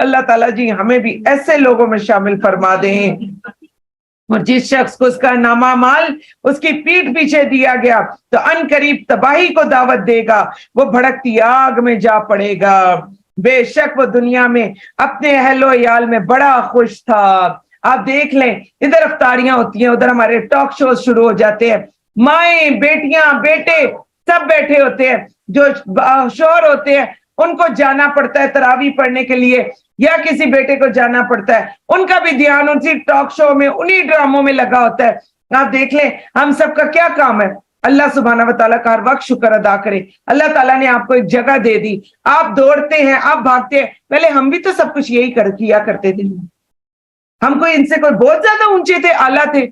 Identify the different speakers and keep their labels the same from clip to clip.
Speaker 1: اللہ تعالیٰ جی ہمیں بھی ایسے لوگوں میں شامل فرما دیں، اور جس شخص کو اس کا نامہ مال اس کی پیٹھ پیچھے دیا گیا تو ان قریب تباہی کو دعوت دے گا، وہ بھڑکتی آگ میں جا پڑے گا۔ بے شک وہ دنیا میں اپنے اہل و عیال میں بڑا خوش تھا۔ آپ دیکھ لیں ادھر افطاریاں ہوتی ہیں، ادھر ہمارے ٹاک شوز شروع ہو جاتے ہیں، مائیں بیٹیاں بیٹے سب بیٹھے ہوتے ہیں، جو شوہر ہوتے ہیں ان کو جانا پڑتا ہے تراویح پڑھنے کے لیے، یا کسی بیٹے کو جانا پڑتا ہے، ان کا بھی دھیان اسی ٹاک شو میں انہی ڈراموں میں لگا ہوتا ہے۔ آپ دیکھ لیں ہم سب کا کیا کام ہے، اللہ سبحانہ و تعالیٰ کا ہر وقت شکر ادا کرے۔ اللہ تعالیٰ نے آپ کو ایک جگہ دے دی، آپ دوڑتے ہیں، آپ بھاگتے ہیں، پہلے ہم بھی تو سب کچھ یہی کیا کرتے تھے، ہم کوئی ان سے کوئی بہت زیادہ اونچے تھے، اعلیٰ تھے؟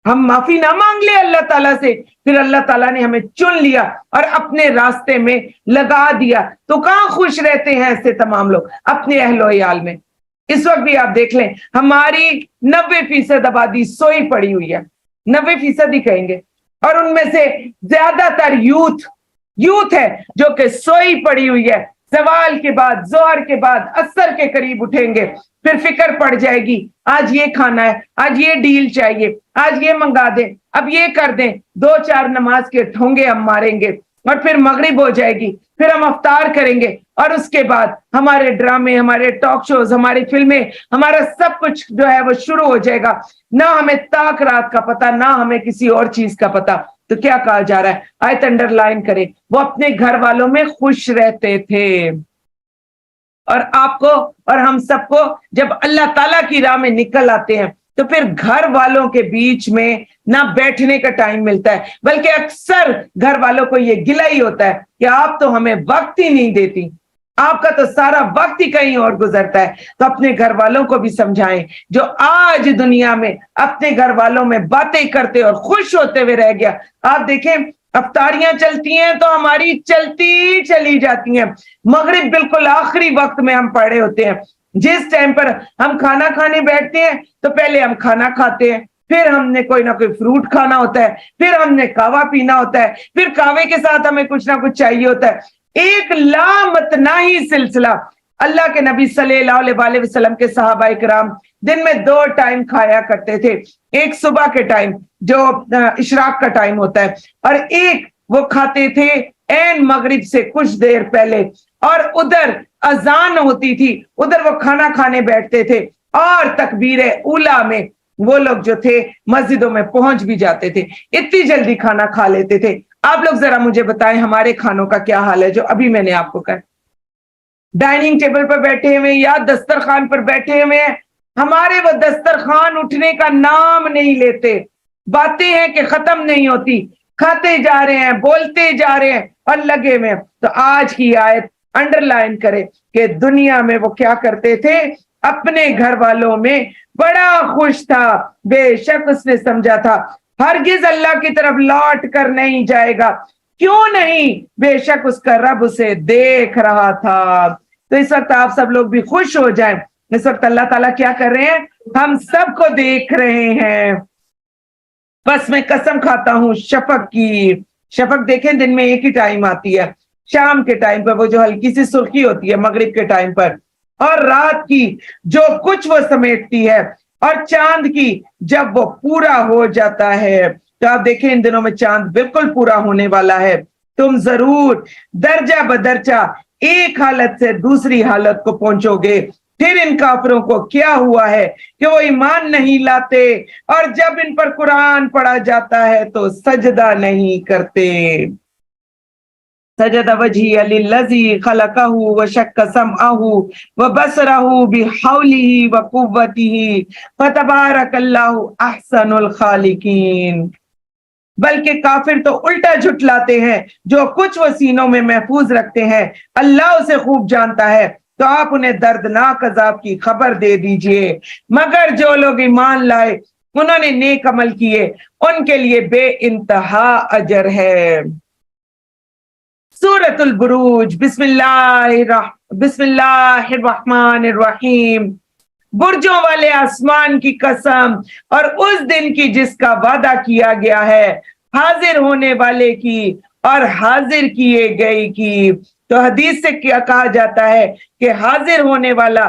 Speaker 1: ہم معافی نہ مانگ لے اللہ تعالیٰ سے، پھر اللہ تعالیٰ نے ہمیں چن لیا اور اپنے راستے میں لگا دیا، تو کہاں خوش رہتے ہیں ایسے تمام لوگ اپنے اہل و عیال میں؟ اس وقت بھی آپ دیکھ لیں ہماری 90% آبادی سوئی پڑی ہوئی ہے، 90% ہی کہیں گے، اور ان میں سے زیادہ تر یوتھ ہے جو کہ سوئی پڑی ہوئی ہے۔ زوال کے بعد، ظہر کے بعد، عصر کے قریب اٹھیں گے، پھر فکر پڑ جائے گی، آج یہ کھانا ہے، آج یہ ڈیل چاہیے، آج یہ منگا دیں، اب یہ کر دیں، 2-4 نماز کے ٹھونگے ہم ماریں گے، اور پھر مغرب ہو جائے گی، پھر ہم افطار کریں گے، اور اس کے بعد ہمارے ڈرامے، ہمارے ٹاک شوز، ہماری فلمیں، ہمارا سب کچھ جو ہے وہ شروع ہو جائے گا، نہ ہمیں تاک رات کا پتہ، نہ ہمیں کسی اور چیز کا پتہ۔ تو کیا کہا جا رہا ہے، آیت انڈر لائن کریں، وہ اپنے گھر والوں میں خوش رہتے تھے۔ اور آپ کو اور ہم سب کو جب اللہ تعالیٰ کی راہ میں نکل آتے ہیں تو پھر گھر والوں کے بیچ میں نہ بیٹھنے کا ٹائم ملتا ہے، بلکہ اکثر گھر والوں کو یہ گلہ ہی ہوتا ہے کہ آپ تو ہمیں وقت ہی نہیں دیتی، آپ کا تو سارا وقت ہی کہیں اور گزرتا ہے۔ تو اپنے گھر والوں کو بھی سمجھائیں، جو آج دنیا میں اپنے گھر والوں میں باتیں کرتے اور خوش ہوتے ہوئے رہ گیا۔ آپ دیکھیں افطاریاں چلتی ہیں تو ہماری چلتی چلی جاتی ہیں، مغرب بالکل آخری وقت میں ہم پڑے ہوتے ہیں، جس ٹائم پر ہم کھانا کھانے بیٹھتے ہیں تو پہلے ہم کھانا کھاتے ہیں، پھر ہم نے کوئی نہ کوئی فروٹ کھانا ہوتا ہے، پھر ہم نے کہوہ پینا ہوتا ہے، پھر کہوے کے ساتھ ہمیں کچھ نہ کچھ چاہیے ہوتا ہے، ایک لامتناہی سلسلہ۔ اللہ کے نبی صلی اللہ علیہ وسلم کے صحابہ کرام دن میں 2 ٹائم کھایا کرتے تھے، ایک صبح کے ٹائم جو اشراق کا ٹائم ہوتا ہے، اور ایک وہ کھاتے تھے این مغرب سے کچھ دیر پہلے، اور ادھر اذان ہوتی تھی، ادھر وہ کھانا کھانے بیٹھتے تھے، اور تکبیر اولیٰ میں وہ لوگ جو تھے مسجدوں میں پہنچ بھی جاتے تھے، اتنی جلدی کھانا کھا لیتے تھے۔ آپ لوگ ذرا مجھے بتائیں ہمارے کھانوں کا کیا حال ہے جو ابھی میں نے آپ کو کہا، ڈائننگ ٹیبل پر بیٹھے ہوئے یا دسترخوان پر بیٹھے ہوئے ہیں، ہمارے وہ دسترخوان اٹھنے کا نام نہیں لیتے، باتیں ہیں کہ ختم نہیں ہوتی، کھاتے جا رہے ہیں، بولتے جا رہے ہیں اور لگے ہوئے۔ تو آج کی آیت انڈر لائن کرے کہ دنیا میں وہ کیا کرتے تھے، اپنے گھر والوں میں بڑا خوش تھا، بے شک اس نے سمجھا تھا ہرگز اللہ کی طرف لوٹ کر نہیں جائے گا، کیوں نہیں، بے شک اس کا رب اسے دیکھ رہا تھا۔ تو اس وقت آپ سب لوگ بھی خوش ہو جائیں، اس وقت اللہ تعالیٰ کیا کر رہے ہیں، ہم سب کو دیکھ رہے ہیں۔ بس میں قسم کھاتا ہوں شفق کی، شفق دیکھیں دن میں ایک ہی ٹائم آتی ہے، شام کے ٹائم پر وہ جو ہلکی سی سرخی ہوتی ہے مغرب کے ٹائم پر، اور رات کی جو کچھ وہ سمیٹتی ہے، اور چاند کی جب وہ پورا ہو جاتا ہے۔ تو آپ دیکھیں ان دنوں میں چاند بالکل پورا ہونے والا ہے، تم ضرور درجہ بدرجہ ایک حالت سے دوسری حالت کو پہنچو گے۔ پھر ان کافروں کو کیا ہوا ہے کہ وہ ایمان نہیں لاتے، اور جب ان پر قرآن پڑھا جاتا ہے تو سجدہ نہیں کرتے۔ سجد وجہی للذی خلقہ وشق سمعہ وبصرہ بحولہ وقوتہ فتبارک اللہ احسن الخالقین۔ بلکہ کافر تو الٹا جھٹلاتے ہیں، جو کچھ وہ سینوں میں محفوظ رکھتے ہیں اللہ اسے خوب جانتا ہے، تو آپ انہیں دردناک عذاب کی خبر دے دیجئے۔ مگر جو لوگ ایمان لائے، انہوں نے نیک عمل کیے، ان کے لیے بے انتہا اجر ہے۔ سورۃ البروج، بسم اللہ الرحمن الرحیم۔ برجوں والے آسمان کی قسم، اور اس دن کی جس کا وعدہ کیا گیا ہے، حاضر ہونے والے کی اور حاضر کیے گئے کی۔ تو حدیث سے کیا کہا جاتا ہے کہ حاضر ہونے والا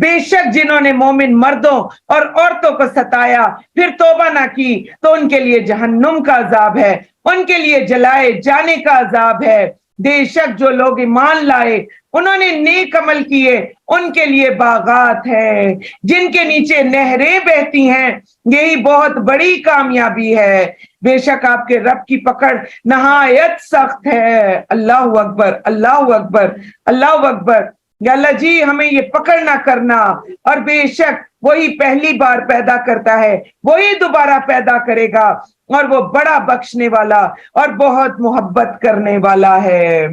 Speaker 1: بے شک جنہوں نے مومن مردوں اور عورتوں کو ستایا پھر توبہ نہ کی تو ان کے لیے جہنم کا عذاب ہے، ان کے لیے جلائے جانے کا عذاب ہے۔ بے شک جو لوگ ایمان لائے انہوں نے نیک عمل کیے ان کے لیے باغات ہے جن کے نیچے نہریں بہتی ہیں، یہی بہت بڑی کامیابی ہے۔ بے شک آپ کے رب کی پکڑ نہایت سخت ہے۔ اللہ اکبر، اللہ اکبر، اللہ اکبر۔ یا اللہ جی ہمیں یہ پکڑ نہ کرنا، اور بے شک وہی پہلی بار پیدا کرتا ہے وہی دوبارہ پیدا کرے گا، اور وہ بڑا بخشنے والا اور بہت محبت کرنے والا ہے۔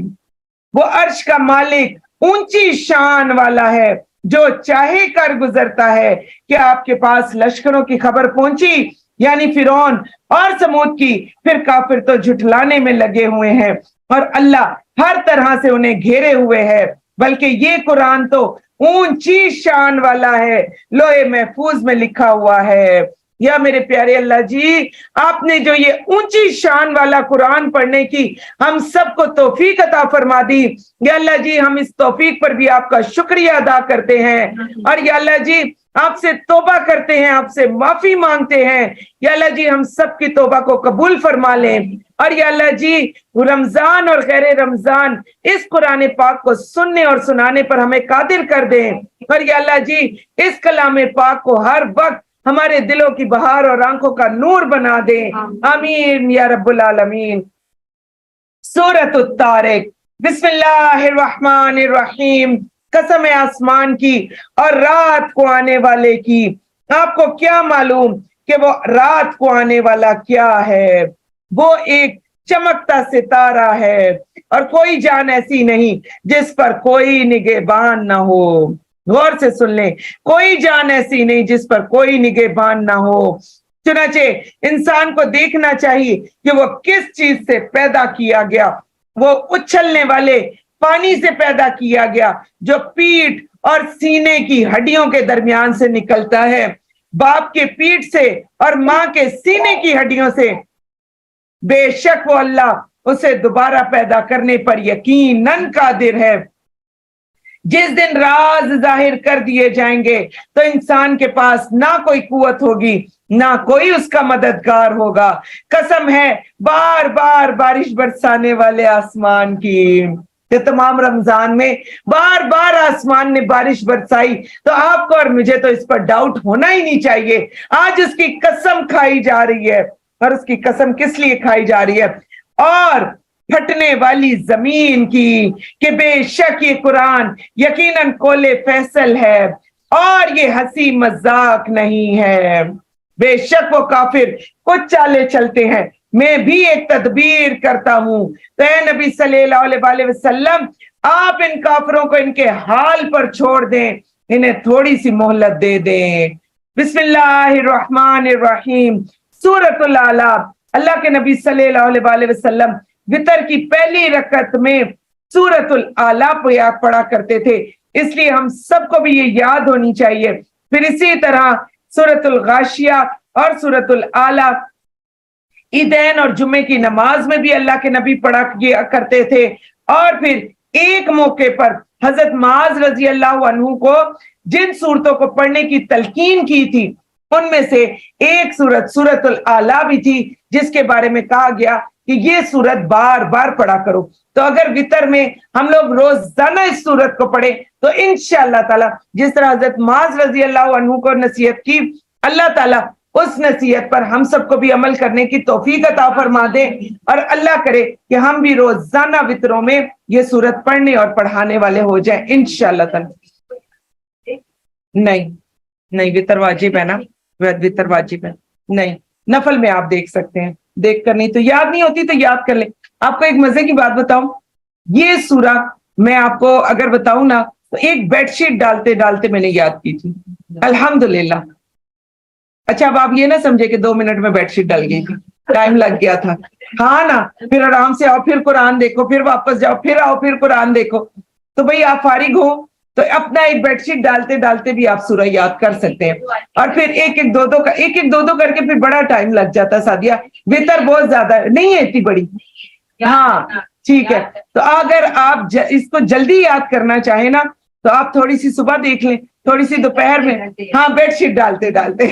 Speaker 1: وہ عرش کا مالک اونچی شان والا ہے، جو چاہے کر گزرتا ہے۔ کہ آپ کے پاس لشکروں کی خبر پہنچی، یعنی فرعون اور سمود کی، پھر کافر تو جھٹلانے میں لگے ہوئے ہیں اور اللہ ہر طرح سے انہیں گھیرے ہوئے ہے۔ بلکہ یہ قرآن تو اونچی شان والا ہے، لوح محفوظ میں لکھا ہوا ہے۔ یا میرے پیارے اللہ جی آپ نے جو یہ اونچی شان والا قرآن پڑھنے کی ہم سب کو توفیق عطا فرما دی، یا اللہ جی ہم اس توفیق پر بھی آپ کا شکریہ ادا کرتے ہیں، اور یا اللہ جی آپ سے توبہ کرتے ہیں، آپ سے معافی مانگتے ہیں۔ یا اللہ جی ہم سب کی توبہ کو قبول فرما لیں، اور یا اللہ جی رمضان اور غیر رمضان اس قرآن پاک کو سننے اور سنانے پر ہمیں قادر کر دیں، اور یا اللہ جی اس کلام پاک کو ہر وقت ہمارے دلوں کی بہار اور آنکھوں کا نور بنا دیں۔ آمین یا رب العالمین۔ سورۃ الطارق۔ بسم اللہ الرحمن الرحیم۔ قسم ہے آسمان کی اور رات کو آنے والے کی، آپ کو کیا معلوم کہ وہ رات کو آنے والا کیا ہے؟ وہ ایک چمکتا ستارہ ہے، اور کوئی جان ایسی نہیں جس پر کوئی نگہبان نہ ہو۔ غور سے سن لیں، کوئی جان ایسی نہیں جس پر کوئی نگہبان نہ ہو۔ چنانچہ انسان کو دیکھنا چاہیے کہ وہ کس چیز سے پیدا کیا گیا۔ وہ اچھلنے والے پانی سے پیدا کیا گیا جو پیٹھ اور سینے کی ہڈیوں کے درمیان سے نکلتا ہے، باپ کے پیٹھ سے اور ماں کے سینے کی ہڈیوں سے۔ بے شک وہ اللہ اسے دوبارہ پیدا کرنے پر یقیناً قادر ہے۔ جس دن راز ظاہر کر دیے جائیں گے تو انسان کے پاس نہ کوئی قوت ہوگی نہ کوئی اس کا مددگار ہوگا۔ قسم ہے بار بار بارش برسانے والے آسمان کی۔ کہ تمام رمضان میں بار بار آسمان نے بارش برسائی، تو آپ کو اور مجھے تو اس پر ڈاؤٹ ہونا ہی نہیں چاہیے۔ آج اس کی قسم کھائی جا رہی ہے، اور اس کی قسم کس لیے کھائی جا رہی ہے؟ اور پھٹنے والی زمین کی، کہ بے شک یہ قرآن یقیناً قول فیصل ہے اور یہ ہنسی مذاق نہیں ہے۔ بے شک وہ کافر کچھ چالیں چلتے ہیں، میں بھی ایک تدبیر کرتا ہوں۔ تو اے نبی صلی اللہ علیہ وسلم آپ ان کافروں کو ان کے حال پر چھوڑ دیں، انہیں تھوڑی سی مہلت دے دیں۔ بسم اللہ الرحمن الرحیم۔ سورۃ الاعلی۔ اللہ کے نبی صلی اللہ علیہ وسلم وتر کی پہلی رکعت میں سورۃ الاعلی پڑھا کرتے تھے، اس لیے ہم سب کو بھی یہ یاد ہونی چاہیے۔ پھر اسی طرح سورۃ الغاشیہ اور سورۃ الاعلی عیدین اور جمعے کی نماز میں بھی اللہ کے نبی پڑھا کیا کرتے تھے۔ اور پھر ایک موقع پر حضرت معاذ رضی اللہ عنہ کو جن صورتوں کو پڑھنے کی تلقین کی تھی ان میں سے ایک سورۃ الاعلی بھی تھی، جس کے بارے میں کہا گیا کہ یہ سورت بار بار پڑھا کرو۔ تو اگر وتر میں ہم لوگ روزانہ اس سورت کو پڑھیں تو انشاءاللہ تعالی جس طرح حضرت معاذ رضی اللہ عنہ کو نصیحت کی، اللہ تعالی اس نصیحت پر ہم سب کو بھی عمل کرنے کی توفیق عطا فرما دے، اور اللہ کرے کہ ہم بھی روزانہ وتروں میں یہ سورت پڑھنے اور پڑھانے والے ہو جائیں انشاءاللہ تعالی۔ نہیں وتر واجب ہے نا، وتر واجب ہے، نہیں نفل میں آپ دیکھ سکتے ہیں، دیکھ کر نہیں تو یاد نہیں ہوتی تو یاد کر لیں۔ آپ کو ایک مزے کی بات بتاؤں، یہ سورہ میں آپ کو اگر بتاؤں نا تو ایک بیڈ شیٹ ڈالتے ڈالتے میں نے یاد کی تھی، الحمدللہ۔ اچھا اب آپ یہ نہ سمجھے کہ 2 منٹ میں بیڈ شیٹ ڈل گئی تھی، ٹائم لگ گیا تھا، ہاں نا۔ پھر آرام سے آؤ، پھر قرآن دیکھو، پھر واپس جاؤ، پھر آؤ، پھر قرآن دیکھو۔ تو بھئی آپ فارغ ہو تو اپنا ایک بیڈ شیٹ ڈالتے ڈالتے بھی آپ سورہ یاد کر سکتے ہیں، اور پھر ایک ایک دو دو کر کے پھر بڑا ٹائم لگ جاتا سعدیہ، وتر بہت زیادہ نہیں ہے اتنی بڑی، ہاں ٹھیک ہے۔ تو اگر آپ اس کو جلدی یاد کرنا چاہیں نا تو آپ تھوڑی سی صبح دیکھ لیں، تھوڑی سی دوپہر میں ہاں بیڈ شیٹ ڈالتے ڈالتے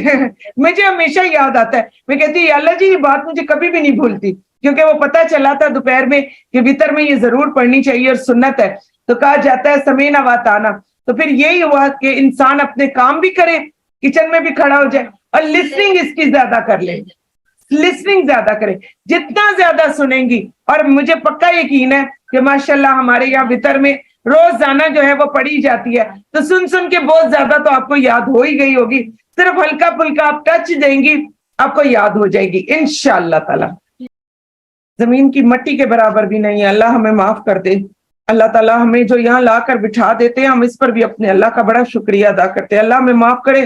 Speaker 1: مجھے ہمیشہ یاد آتا ہے، میں کہتی اللہ جی یہ بات مجھے کبھی بھی نہیں بھولتی، کیونکہ وہ پتہ چلا تھا دوپہر میں کہ وتر میں یہ ضرور پڑھنی چاہیے اور سنت ہے، تو کہا جاتا ہے سمینا واتانا، تو پھر یہی ہوا کہ انسان اپنے کام بھی کرے، کچن میں بھی کھڑا ہو جائے اور لسننگ اس کی زیادہ کر لے، لسننگ زیادہ کرے، جتنا زیادہ سنیں گی، اور مجھے پکا یقین ہے کہ ماشاءاللہ ہمارے یہاں وتر میں روزانہ جو ہے وہ پڑھی جاتی ہے، تو سن سن کے بہت زیادہ تو آپ کو یاد ہو ہی گئی ہوگی، صرف ہلکا پھلکا آپ ٹچ دیں گی آپ کو یاد ہو جائے گی انشاءاللہ تعالی۔ زمین کی مٹی کے برابر بھی نہیں ہے، اللہ ہمیں معاف کر دے، اللہ تعالیٰ ہمیں جو یہاں لا کر بٹھا دیتے ہیں ہم اس پر بھی اپنے اللہ کا بڑا شکریہ ادا کرتے ہیں، اللہ ہمیں معاف کرے،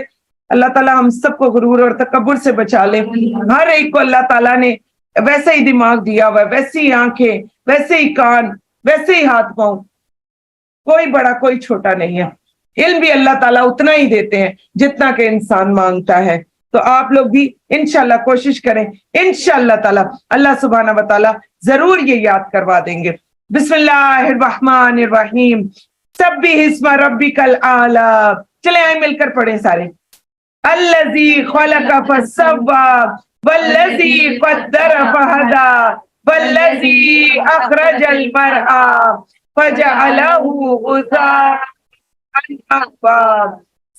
Speaker 1: اللہ تعالیٰ ہم سب کو غرور اور تکبر سے بچا لے، ہر ایک کو اللہ تعالیٰ نے ویسے ہی دماغ دیا ہوا ہے، ویسے ہی آنکھیں، ویسے ہی کان، ویسے ہی ہاتھ پاؤں، کوئی بڑا کوئی چھوٹا نہیں ہے، علم بھی اللہ تعالیٰ اتنا ہی دیتے ہیں جتنا کہ انسان مانگتا ہے، تو آپ لوگ بھی انشاءاللہ کوشش کریں، انشاءاللہ تعالیٰ اللہ سبحانہ و تعالیٰ ضرور یہ یاد کروا دیں گے۔ بسم اللہ الرحمن الرحیم، سبح اسم ربک الاعلی، چلے آئیں مل کر پڑھیں سارے، الذی خلق فسوی والذی قدر فہدی والذی اخرج المرعی فجعلہ غثاء احوا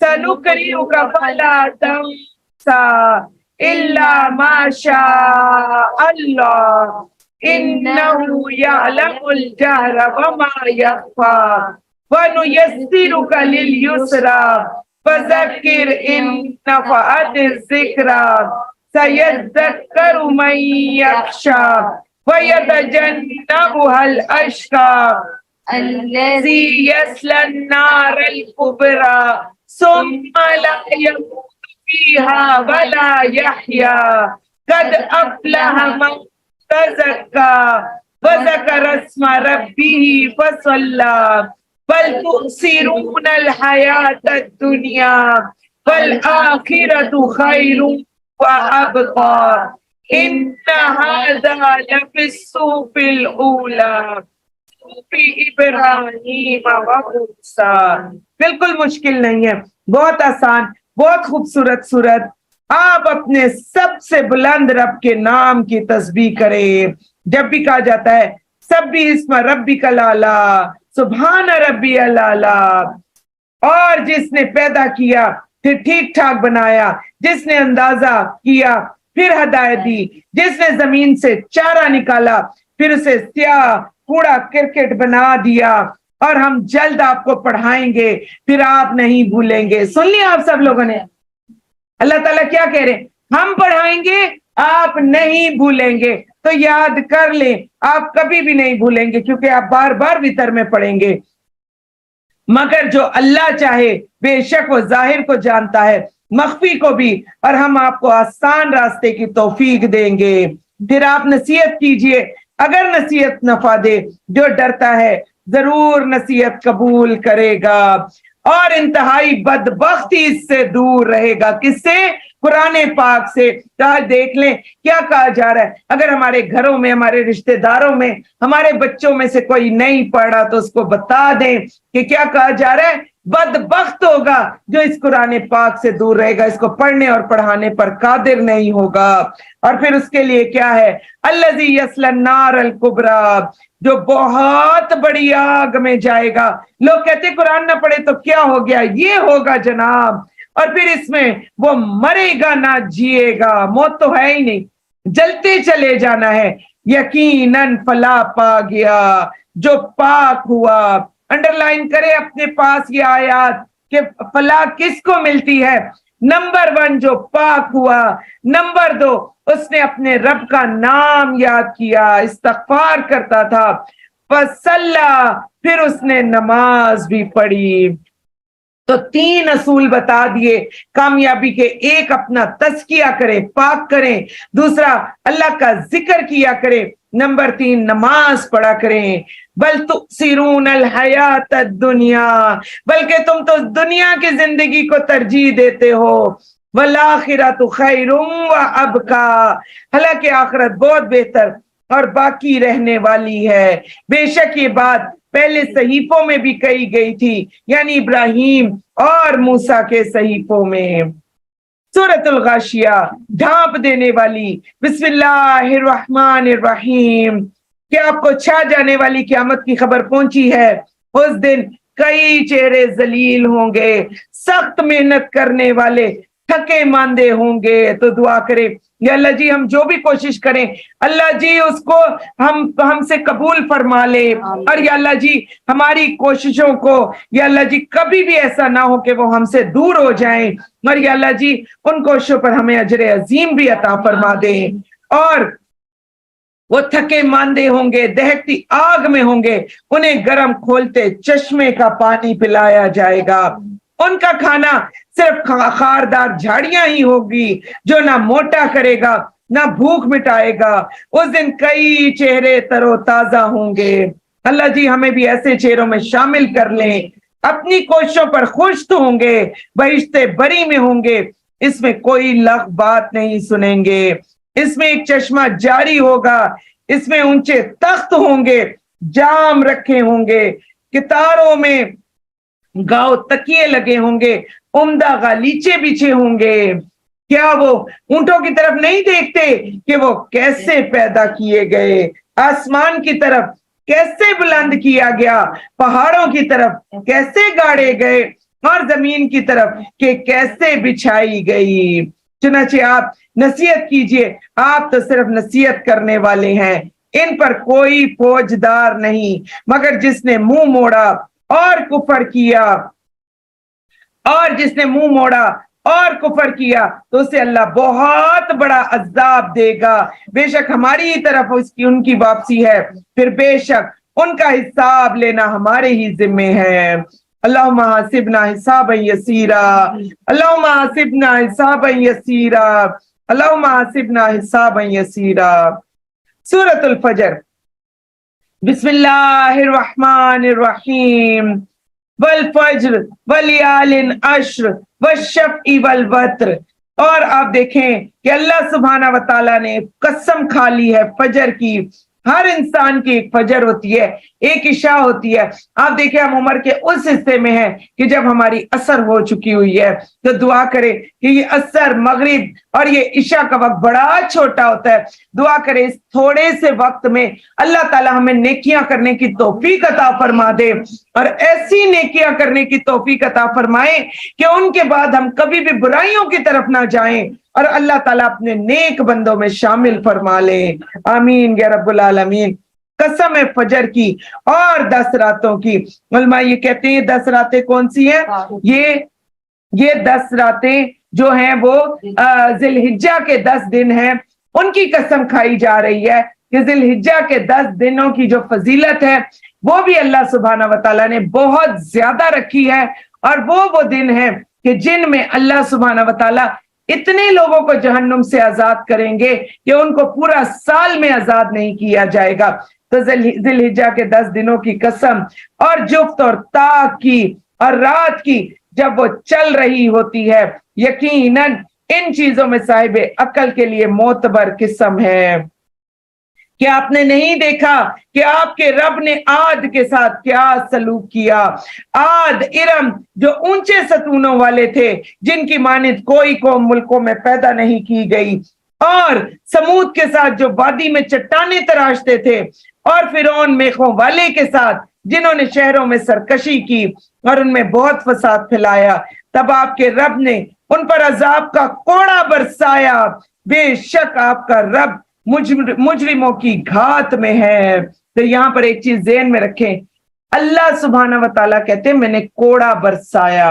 Speaker 1: سنقرئک فلا تنسى الا ما شاء اللہ انه يعلم الجهر وما يخفى ونيسرك لليسرى فذكر ان نفعت الذكرى سيذكر من يخشى ويتجنبها الاشقى الذي يصلى النار الكبرى ثم لا يموت فيها ولا يحيا قد افلح من تزكى وذكر اسم ربه فصلى بل تؤثرون الحياة الدنيا والآخرة خير وأبقى إن هذا لفي الصحف الأولى صحف إبراهيم وموسى۔ بالکل مشکل نہیں ہے، بہت آسان، بہت خوبصورت صورت۔ آپ اپنے سب سے بلند رب کے نام کی تسبیح کریں، جب بھی کہا جاتا ہے سبح اسم ربک الاعلی، سبحان ربی الاعلی، اور جس نے پیدا کیا پھر ٹھیک ٹھاک بنایا، جس نے اندازہ کیا پھر ہدایت دی، جس نے زمین سے چارہ نکالا پھر اسے سیاہ کوڑا کرکٹ بنا دیا، اور ہم جلد آپ کو پڑھائیں گے پھر آپ نہیں بھولیں گے۔ سن لیا آپ سب لوگوں نے؟ اللہ تعالیٰ کیا کہہ رہے ہیں؟ ہم پڑھائیں گے آپ نہیں بھولیں گے، تو یاد کر لیں آپ کبھی بھی نہیں بھولیں گے، کیونکہ آپ بار بار وتر میں پڑھیں گے۔ مگر جو اللہ چاہے بے شک وہ ظاہر کو جانتا ہے مخفی کو بھی، اور ہم آپ کو آسان راستے کی توفیق دیں گے۔ پھر آپ نصیحت کیجئے، اگر نصیحت نفع دے، جو ڈرتا ہے ضرور نصیحت قبول کرے گا، اور انتہائی بدبختی اس سے دور رہے گا۔ کس سے؟ قرآن پاک سے۔ دیکھ لیں کیا کہا جا رہا ہے، اگر ہمارے گھروں میں، ہمارے رشتہ داروں میں، ہمارے بچوں میں سے کوئی نہیں پڑھا تو اس کو بتا دیں کہ کیا کہا جا رہا ہے، بدبخت ہوگا جو اس قرآن پاک سے دور رہے گا، اس کو پڑھنے اور پڑھانے پر قادر نہیں ہوگا۔ اور پھر اس کے لیے کیا ہے؟ الذی یصلی النار الکبریٰ، جو بہت بڑی آگ میں جائے گا۔ لوگ کہتے قرآن نہ پڑھے تو کیا ہو گیا؟ یہ ہوگا جناب، اور پھر اس میں وہ مرے گا نہ جیے گا، موت تو ہے ہی نہیں، جلتے چلے جانا ہے۔ یقیناً فلاح پا گیا جو پاک ہوا۔ انڈر لائن کرے اپنے پاس یہ آیات کہ فلاح کس کو ملتی ہے؟ نمبر 1 جو پاک ہوا، نمبر 2 اس نے اپنے رب کا نام یاد کیا، استغفار کرتا تھا، فصلی پھر اس نے نماز بھی پڑھی۔ تو 3 اصول بتا دیے کامیابی کے، ایک اپنا تزکیہ کریں، پاک کریں، دوسرا اللہ کا ذکر کیا کریں، نمبر 3 نماز پڑھا کریں۔ بل تؤثرون الحیات الدنیا، بلکہ تم تو دنیا کی زندگی کو ترجیح دیتے ہو، والآخرۃ خیر وابقیٰ، حالانکہ آخرت بہت بہتر اور باقی رہنے والی ہے۔ بے شک یہ بات پہلے صحیفوں میں بھی کہی گئی تھی، یعنی ابراہیم اور موسیٰ کے صحیفوں میں۔ سورۃ الغاشیہ، ڈھانپ دینے والی۔ بسم اللہ الرحمن الرحیم۔ کیا آپ کو چھا جانے والی قیامت کی خبر پہنچی ہے؟ اس دن کئی چہرے ذلیل ہوں گے، سخت محنت کرنے والے تھکے ماندے ہوں گے۔ تو دعا کرے یا اللہ جی ہم جو بھی کوشش کریں اللہ جی اس کو ہم سے قبول فرما لے، اور یا اللہ جی ہماری کوششوں کو یا اللہ جی کبھی بھی ایسا نہ ہو کہ وہ ہم سے دور ہو جائیں، اور یا اللہ جی ان کوششوں پر ہمیں اجر عظیم بھی عطا فرما دیں۔ اور وہ تھکے ماندے ہوں گے، دہکتی آگ میں ہوں گے، انہیں گرم کھولتے چشمے کا پانی پلایا جائے گا۔ ان کا کھانا صرف خاردار جھاڑیاں ہی ہوگی جو نہ موٹا کرے گا نہ بھوک مٹائے گا۔ اس دن کئی چہرے تر و تازہ ہوں گے۔ اللہ جی ہمیں بھی ایسے چہروں میں شامل کر لیں۔ اپنی کوششوں پر خوش تو ہوں گے، بہشتے بری میں ہوں گے، اس میں کوئی لغ بات نہیں سنیں گے۔ اس میں ایک چشمہ جاری ہوگا، اس میں اونچے تخت ہوں گے، جام رکھے ہوں گے، کتاروں میں گاؤ تکیے لگے ہوں گے، عمدہ غالیچے بچھے ہوں گے۔ کیا وہ اونٹوں کی طرف نہیں دیکھتے کہ وہ کیسے پیدا کیے گئے؟ آسمان کی طرف کیسے بلند کیا گیا، پہاڑوں کی طرف کیسے گاڑے گئے، اور زمین کی طرف کہ کیسے بچھائی گئی۔ چنانچہ آپ نصیحت کیجئے، آپ تو صرف نصیحت کرنے والے ہیں، ان پر کوئی فوجدار نہیں مگر جس نے منہ موڑا اور کفر کیا، اور جس نے منہ موڑا اور کفر کیا تو اسے اللہ بہت بڑا عذاب دے گا۔ بے شک ہماری ہی طرف ان کی واپسی ہے، پھر بے شک ان کا حساب لینا ہمارے ہی ذمے ہے۔ اللہم حاسبنا حسابا یسیرا، اللہم حاسبنا حسابا یسیرا، اللہم حاسبنا حسابا یسیرا۔ سورۃ الفجر، بسم اللہ الرحمن الرحیم۔ والفجر ولیال عشر والشفع والوتر۔ اور آپ دیکھیں کہ اللہ سبحانہ وتعالیٰ نے قسم کھا لی ہے فجر کی۔ ہر انسان کی ایک فجر ہوتی ہے، ایک عشاء ہوتی ہے۔ آپ دیکھیں ہم عمر کے اس حصے میں ہیں کہ جب ہماری عصر ہو چکی ہوئی ہے، تو دعا کرے کہ یہ عصر، مغرب اور یہ عشاء کا وقت بڑا چھوٹا ہوتا ہے۔ دعا کرے اس تھوڑے سے وقت میں اللہ تعالیٰ ہمیں نیکیاں کرنے کی توفیق عطا فرما دے، اور ایسی نیکیاں کرنے کی توفیق عطا فرمائے کہ ان کے بعد ہم کبھی بھی برائیوں کی طرف نہ جائیں، اور اللہ تعالیٰ اپنے نیک بندوں میں شامل فرما لے۔ آمین یا رب العالمین۔ قسم ہے فجر کی اور 10 راتوں کی۔ علماء یہ کہتے ہیں 10 راتیں کون سی ہیں؟ یہ 10 راتیں جو ہیں وہ ذی الحجہ کے 10 دن ہیں، ان کی قسم کھائی جا رہی ہے کہ ذی الحجہ کے 10 دنوں کی جو فضیلت ہے وہ بھی اللہ سبحانہ وتعالیٰ نے بہت زیادہ رکھی ہے، اور وہ دن ہے کہ جن میں اللہ سبحانہ وتعالیٰ اتنے لوگوں کو جہنم سے آزاد کریں گے کہ ان کو پورا سال میں آزاد نہیں کیا جائے گا۔ تو ذی الحجہ کے 10 دنوں کی قسم، اور جفت اور طاق کی اور رات کی جب وہ چل رہی ہوتی ہے، یقیناً ان چیزوں میں صاحب عقل کے لیے معتبر قسم ہے۔ کہ آپ نے نہیں دیکھا کہ آپ کے رب نے عاد کے ساتھ کیا سلوک کیا؟ عاد، ارم جو اونچے ستونوں والے تھے، جن کی مانند کوئی قوم ملکوں میں پیدا نہیں کی گئی، اور سمود کے ساتھ جو وادی میں چٹانیں تراشتے تھے، اور فرعون میخوں والے کے ساتھ جنہوں نے شہروں میں سرکشی کی اور ان میں بہت فساد پھیلایا، تب آپ کے رب نے ان پر عذاب کا کوڑا برسایا۔ بے شک آپ کا رب مجرموں کی گھات میں ہے۔ تو یہاں پر ایک چیز ذہن میں رکھیں، اللہ سبحانہ وتعالیٰ کہتے ہیں میں نے کوڑا برسایا۔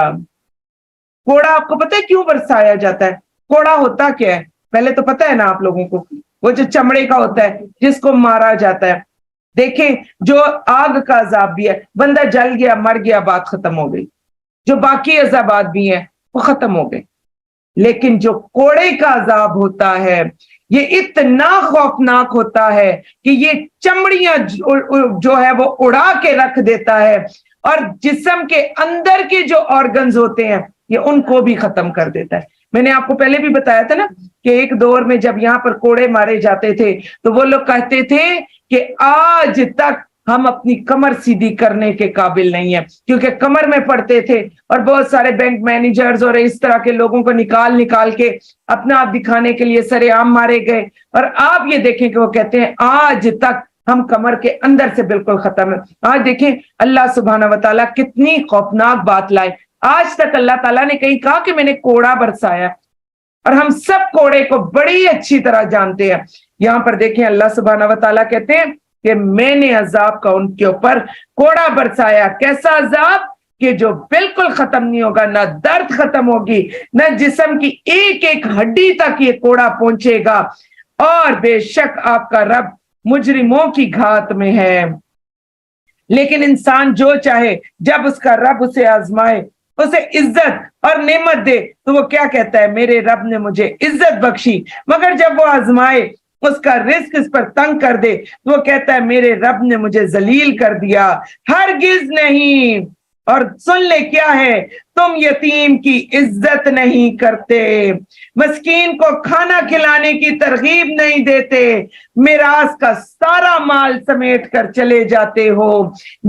Speaker 1: کوڑا آپ کو پتہ ہے کیوں برسایا جاتا ہے؟ کوڑا ہوتا کیا ہے؟ پہلے تو پتہ ہے نا آپ لوگوں کو، وہ جو چمڑے کا ہوتا ہے جس کو مارا جاتا ہے۔ دیکھیں جو آگ کا عذاب بھی ہے، بندہ جل گیا، مر گیا، بات ختم ہو گئی۔ جو باقی عذابات بھی ہیں وہ ختم ہو گئے، لیکن جو کوڑے کا عذاب ہوتا ہے یہ اتنا خوفناک ہوتا ہے کہ یہ چمڑیاں جو ہے وہ اڑا کے رکھ دیتا ہے، اور جسم کے اندر کے جو آرگنز ہوتے ہیں یہ ان کو بھی ختم کر دیتا ہے۔ میں نے آپ کو پہلے بھی بتایا تھا نا کہ ایک دور میں جب یہاں پر کوڑے مارے جاتے تھے تو وہ لوگ کہتے تھے کہ آج تک ہم اپنی کمر سیدھی کرنے کے قابل نہیں ہیں، کیونکہ کمر میں پڑتے تھے اور بہت سارے بینک مینیجرز اور اس طرح کے لوگوں کو نکال کے اپنا آپ دکھانے کے لیے سرے عام مارے گئے، اور آپ یہ دیکھیں کہ وہ کہتے ہیں آج تک ہم کمر کے اندر سے بالکل ختم ہیں۔ آج دیکھیں اللہ سبحانہ و تعالیٰ کتنی خوفناک بات لائے، آج تک اللہ تعالیٰ نے کہیں کہا کہ میں نے کوڑا برسایا، اور ہم سب کوڑے کو بڑی اچھی طرح جانتے ہیں۔ یہاں پر دیکھیں اللہ سبحانہ و تعالیٰ کہتے ہیں کہ میں نے عذاب کا ان کے اوپر کوڑا برسایا۔ کیسا عذاب کہ جو بالکل ختم نہیں ہوگا، نہ درد ختم ہوگی، نہ جسم کی ایک ایک ہڈی تک یہ کوڑا پہنچے گا، اور بے شک آپ کا رب مجرموں کی گھات میں ہے۔ لیکن انسان جو چاہے، جب اس کا رب اسے آزمائے، اسے عزت اور نعمت دے، تو وہ کیا کہتا ہے؟ میرے رب نے مجھے عزت بخشی۔ مگر جب وہ آزمائے، اس کا رزق اس پر تنگ کر دے، تو وہ کہتا ہے میرے رب نے مجھے ذلیل کر دیا۔ ہرگز نہیں۔ اور سن لے کیا ہے، تم یتیم کی عزت نہیں کرتے، مسکین کو کھانا کھلانے کی ترغیب نہیں دیتے، میراث کا سارا مال سمیٹ کر چلے جاتے ہو،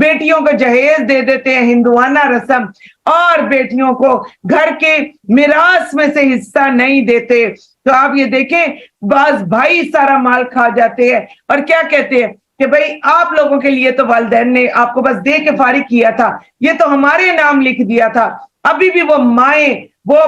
Speaker 1: بیٹیوں کو جہیز دے دیتے ہیں، ہندوانہ رسم، اور بیٹیوں کو گھر کے میراث میں سے حصہ نہیں دیتے۔ تو آپ یہ دیکھیں بعض بھائی سارا مال کھا جاتے ہیں اور کیا کہتے ہیں کہ بھئی آپ لوگوں کے لیے تو والدین نے آپ کو بس دے کے فارغ کیا تھا، یہ تو ہمارے نام لکھ دیا تھا۔ ابھی بھی وہ مائیں وہ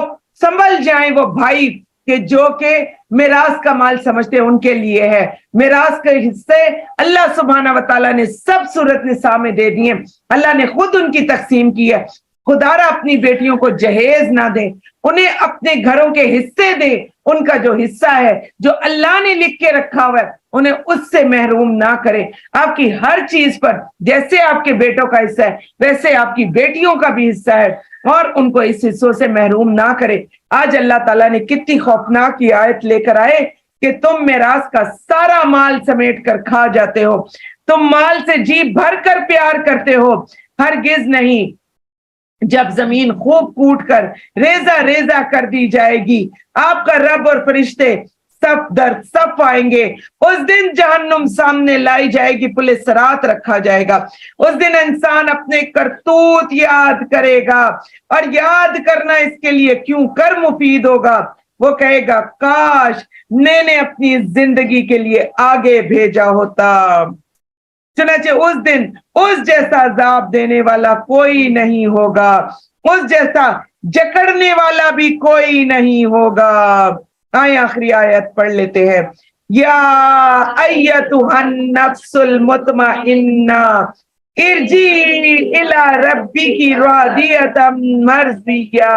Speaker 1: سنبھل جائیں، وہ بھائی کہ جو کہ میراث کا مال سمجھتے ہیں ان کے لیے ہے۔ میراث کے حصے اللہ سبحانہ و تعالیٰ نے سب سورۃ نساء میں دے دیے، اللہ نے خود ان کی تقسیم کی ہے۔ خدارا اپنی بیٹیوں کو جہیز نہ دیں، انہیں اپنے گھروں کے حصے دیں، ان کا جو حصہ ہے جو اللہ نے لکھ کے رکھا ہوا ہے انہیں اس سے محروم نہ کریں۔ آپ کی ہر چیز پر جیسے آپ کے بیٹوں کا حصہ ہے ویسے آپ کی بیٹیوں کا بھی حصہ ہے، اور ان کو اس حصوں سے محروم نہ کرے۔ آج اللہ تعالیٰ نے کتنی خوفناک کی آیت لے کر آئے کہ تم میراث کا سارا مال سمیٹ کر کھا جاتے ہو، تم مال سے جی بھر کر پیار کرتے ہو، ہرگز نہیں۔ جب زمین خوب کوٹ کر ریزہ ریزہ کر دی جائے گی، آپ کا رب اور فرشتے صف در صف آئیں گے، اس دن جہنم سامنے لائی جائے گی، پولیس رات رکھا جائے گا، اس دن انسان اپنے کرتوت یاد کرے گا، اور یاد کرنا اس کے لیے کیوں کر مفید ہوگا۔ وہ کہے گا کاش میں نے اپنی زندگی کے لیے آگے بھیجا ہوتا۔ چنانچہ اس دن اس جیسا عذاب دینے والا کوئی نہیں ہوگا، اس جیسا جکڑنے والا بھی کوئی نہیں ہوگا۔ آئیں آخری آیت پڑھ لیتے ہیں۔ یا ایتھا النفس المطمئنہ ارجعی الی ربک راضیۃ مرضیہ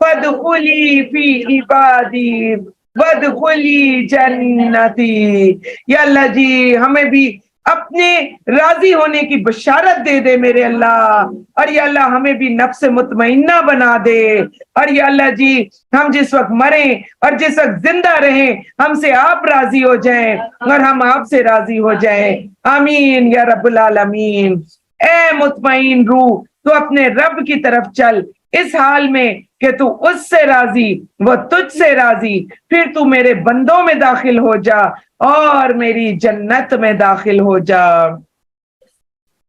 Speaker 1: فادخلی فی عبادی وادخلی جنتی۔ یا اللہ جی ہمیں بھی اپنے راضی ہونے کی بشارت دے دے میرے اللہ، اور یا اللہ ہمیں بھی نفس مطمئنہ بنا دے، اور یا اللہ جی ہم جس وقت مریں اور جس وقت زندہ رہیں ہم سے آپ راضی ہو جائیں اور ہم آپ سے راضی ہو جائیں۔ آمین یا رب العالمین۔ اے مطمئن روح، تو اپنے رب کی طرف چل اس حال میں کہ تو اس سے راضی، وہ تجھ سے راضی، پھر تو میرے بندوں میں داخل ہو جا اور میری جنت میں داخل ہو جا۔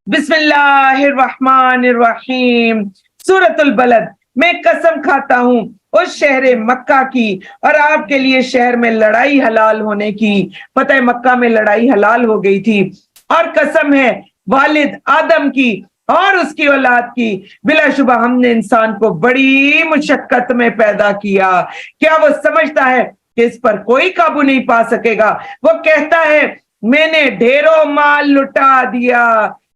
Speaker 1: بسم اللہ الرحمن الرحیم۔ سورۃ البلد۔ میں قسم کھاتا ہوں اس شہر مکہ کی اور آپ کے لیے شہر میں لڑائی حلال ہونے کی۔ پتہ مکہ میں لڑائی حلال ہو گئی تھی، اور قسم ہے والد آدم کی اور اس کی اولاد کی، بلا شبہ ہم نے انسان کو بڑی مشقت میں پیدا کیا۔ کیا وہ سمجھتا ہے کہ اس پر کوئی قابو نہیں پا سکے گا؟ وہ کہتا ہے میں نے ڈھیروں مال لٹا دیا،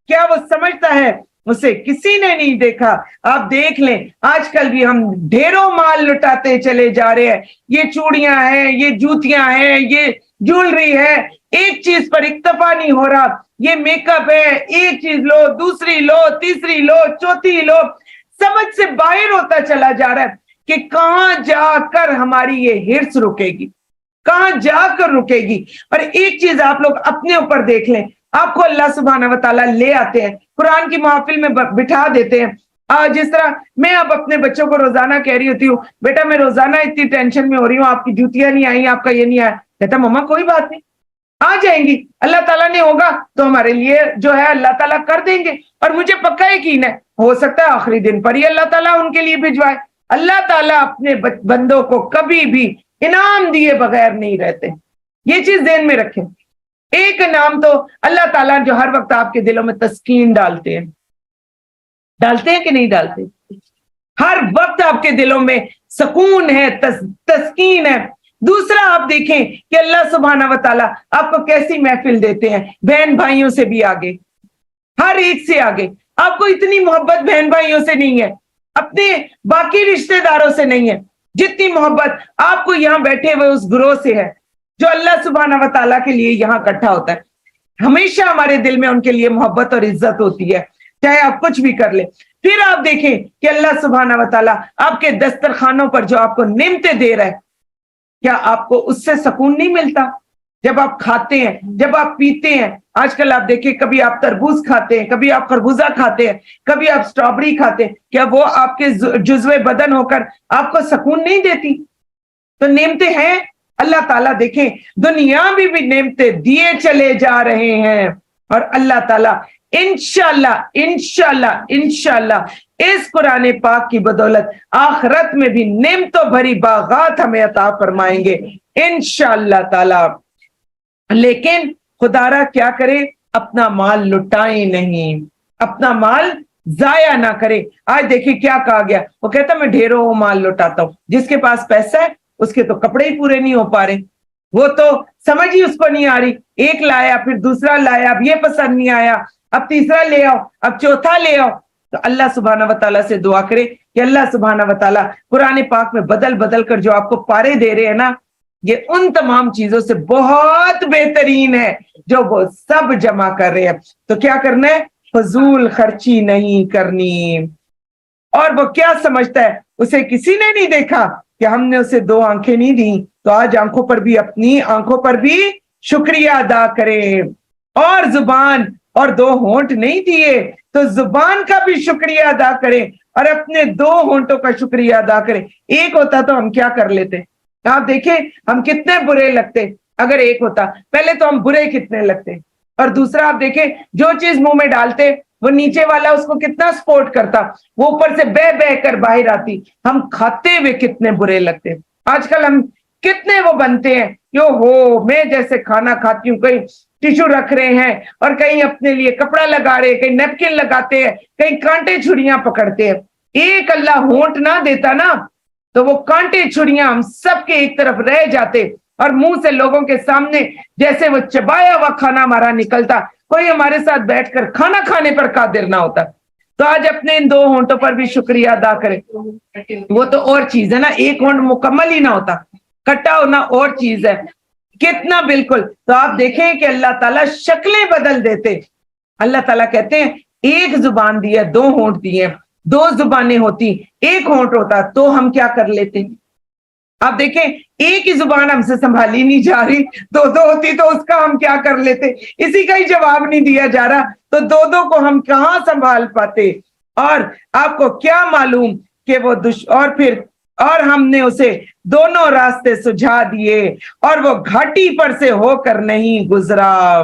Speaker 1: کیا وہ سمجھتا ہے اسے کسی نے نہیں دیکھا؟ آپ دیکھ لیں آج کل بھی ہم ڈھیروں مال لٹاتے چلے جا رہے ہیں، یہ چوڑیاں ہیں، یہ جوتیاں ہیں، یہ جولری ہے، ایک چیز پر اکتفا نہیں ہو رہا، یہ میک اپ ہے، ایک چیز لو، دوسری لو، تیسری لو، چوتھی لو، سمجھ سے باہر ہوتا چلا جا رہا ہے کہ کہاں جا کر ہماری یہ ہرس رکے گی، کہاں جا کر رکے گی۔ اور ایک چیز آپ لوگ اپنے اوپر دیکھ لیں، آپ کو اللہ سبحانہ و تعالیٰ لے آتے ہیں، قرآن کی محفل میں بٹھا دیتے ہیں، جس طرح میں اب اپنے بچوں کو روزانہ کہہ رہی ہوتی ہوں بیٹا میں روزانہ اتنی ٹینشن میں ہو رہی ہوں، آپ کی جوتیاں نہیں آئی، آپ کا یہ نہیں آیا، کہتا مما کوئی بات نہیں، آ جائیں گی, اللہ تعالیٰ نے ہوگا تو ہمارے لیے جو ہے اللہ تعالیٰ کر دیں گے, اور مجھے پکا یقین ہے ہو سکتا ہے آخری دن پر ہی اللہ تعالیٰ ان کے لیے بھجوائے. اللہ تعالیٰ اپنے بندوں کو کبھی بھی انعام دیے بغیر نہیں رہتے, یہ چیز ذہن میں رکھیں. ایک انعام تو اللہ تعالیٰ جو ہر وقت آپ کے دلوں میں تسکین ڈالتے ہیں کہ نہیں ڈالتے؟ ہر وقت آپ کے دلوں میں سکون ہے, تسکین ہے. دوسرا آپ دیکھیں کہ اللہ سبحانہ و تعالیٰ آپ کو کیسی محفل دیتے ہیں, بہن بھائیوں سے بھی آگے, ہر ایک سے آگے. آپ کو اتنی محبت بہن بھائیوں سے نہیں ہے, اپنے باقی رشتہ داروں سے نہیں ہے, جتنی محبت آپ کو یہاں بیٹھے ہوئے اس گروہ سے ہے جو اللہ سبحانہ و تعالیٰ کے لیے یہاں اکٹھا ہوتا ہے. ہمیشہ ہمارے دل میں ان کے لیے محبت اور عزت ہوتی ہے, چاہے آپ کچھ بھی کر لیں. پھر آپ دیکھیں کہ اللہ سبحانہ و تعالیٰ آپ کے دسترخوانوں پر جو آپ کو نعمتیں دے رہا ہے, کیا آپ کو اس سے سکون نہیں ملتا؟ جب آپ کھاتے ہیں, جب آپ پیتے ہیں, آج کل آپ دیکھیں کبھی آپ تربوز کھاتے ہیں, کبھی آپ خربوزہ کھاتے ہیں, کبھی آپ اسٹرابری کھاتے ہیں, کیا وہ آپ کے جزوے بدن ہو کر آپ کو سکون نہیں دیتی؟ تو نعمتیں ہیں. اللہ تعالیٰ دیکھیں دنیا بھی نعمتیں دیے چلے جا رہے ہیں, اور اللہ تعالیٰ انشاءاللہ اس قرآن پاک کی بدولت آخرت میں بھی نعمتوں بھری باغات ہمیں عطا فرمائیں گے انشاءاللہ تعالیٰ. لیکن خدا را کیا کرے, اپنا مال لٹائیں نہیں, اپنا مال ضائع نہ کرے. آج دیکھیں کیا کہا گیا, وہ کہتا میں ڈھیروں مال لٹاتا ہوں, جس کے پاس پیسہ ہے اس کے تو کپڑے ہی پورے نہیں ہو پا رہے, وہ تو سمجھ ہی اس کو نہیں آ رہی, ایک لایا پھر دوسرا لایا, اب یہ پسند نہیں آیا, اب تیسرا لے آؤ, اب چوتھا لے آؤ. تو اللہ سبحانہ و تعالیٰ سے دعا کرے کہ اللہ سبحانہ و تعالیٰ قرآن پاک میں بدل بدل کر جو آپ کو پارے دے رہے ہیں نا, یہ ان تمام چیزوں سے بہت بہترین ہے جو وہ سب جمع کر رہے ہیں. تو کیا کرنا ہے, فضول خرچی نہیں کرنی. اور وہ کیا سمجھتا ہے, اسے کسی نے نہیں دیکھا کہ ہم نے اسے 2 آنکھیں نہیں دی, تو آج آنکھوں پر بھی, اپنی آنکھوں پر بھی شکریہ ادا کرے. اور زبان اور 2 ہونٹ نہیں دیے تو زبان کا بھی شکریہ ادا کرے, اور اپنے 2 ہونٹوں کا شکریہ ادا کرے. ایک ہوتا تو ہم کیا کر لیتے, آپ دیکھیں ہم کتنے برے لگتے اگر ایک ہوتا. پہلے تو ہم برے کتنے لگتے, اور دوسرا آپ دیکھیں جو چیز منہ میں ڈالتے وہ نیچے والا اس کو کتنا سپورٹ کرتا, وہ اوپر سے بہ بہ کر باہر آتی. ہم کھاتے ہوئے کتنے برے لگتے. آج کل ہم کتنے وہ بنتے ہیں, یو ہو میں جیسے کھانا کھاتی ہوں, کہیں ٹیشو رکھ رہے ہیں, اور کہیں اپنے لیے کپڑا لگا رہے ہیں, کہیں نیپکن لگاتے ہیں, کہیں کانٹے چھریاں پکڑتے ہیں. ایک اللہ ہونٹ نہ دیتا نا تو وہ کانٹے چھریاں ہم سب کے ایک طرف رہ جاتے, اور منہ سے لوگوں کے سامنے جیسے وہ چبایا ہوا کھانا ہمارا نکلتا, کوئی ہمارے ساتھ بیٹھ کر کھانا کھانے پر قادر نہ ہوتا. تو آج اپنے ان 2 ہونٹوں پر بھی شکریہ ادا کرے. وہ تو اور چیز ہے نا, ایک ہونٹ مکمل ہی نہ ہوتا, کٹا ہونا اور چیز ہے کتنا. بالکل. تو آپ دیکھیں کہ اللہ تعالیٰ شکلیں بدل دیتے. اللہ تعالیٰ کہتے ہیں ایک زبان دی ہے, 2 ہونٹ دیے, 2 زبانیں ہوتی, ایک ہونٹ ہوتا, تو ہم کیا کر لیتے. آپ دیکھیں ایک ہی زبان ہم سے سنبھالی نہیں جا رہی, 2 ہوتی تو اس کا ہم کیا کر لیتے. اسی کا ہی جواب نہیں دیا جا رہا, تو 2 کو ہم کہاں سنبھال پاتے. اور آپ کو کیا معلوم کہ وہ اور ہم نے اسے دونوں راستے سجھا دیے, اور وہ گھاٹی پر سے ہو کر نہیں گزرا.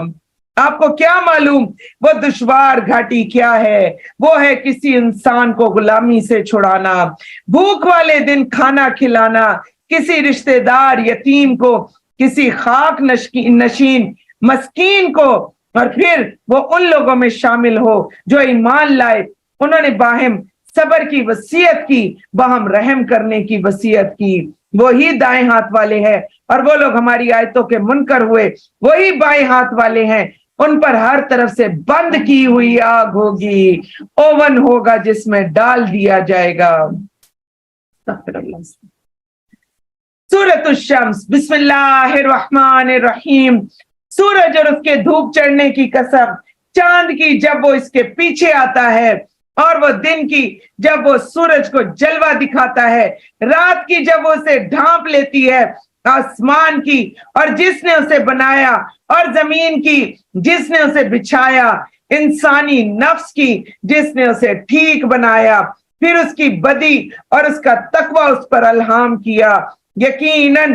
Speaker 1: آپ کو کیا معلوم وہ دشوار گھاٹی کیا ہے, وہ ہے کسی انسان کو غلامی سے چھڑانا, بھوک والے دن کھانا کھلانا, کسی رشتہ دار یتیم کو, کسی خاک نشین مسکین کو, اور پھر وہ ان لوگوں میں شامل ہو جو ایمان لائے, انہوں نے باہم صبر کی وصیت کی, باہم رحم کرنے کی وصیت کی. وہی دائیں ہاتھ والے ہیں, اور وہ لوگ ہماری آیتوں کے منکر ہوئے وہی بائیں ہاتھ والے ہیں, ان پر ہر طرف سے بند کی ہوئی آگ ہوگی, اوون ہوگا جس میں ڈال دیا جائے گا. سورۃ الشمس. بسم اللہ الرحمن الرحیم. سورج اور اس کے دھوپ چڑھنے کی قسم, چاند کی جب وہ اس کے پیچھے آتا ہے, اور وہ دن کی جب وہ سورج کو جلوہ دکھاتا ہے, رات کی جب وہ اسے ڈھانپ لیتی ہے, آسمان کی اور جس نے اسے بنایا, اور زمین کی جس نے اسے بچھایا, انسانی نفس کی جس نے اسے ٹھیک بنایا, پھر اس کی بدی اور اس کا تقوی اس پر الہام کیا. یقیناً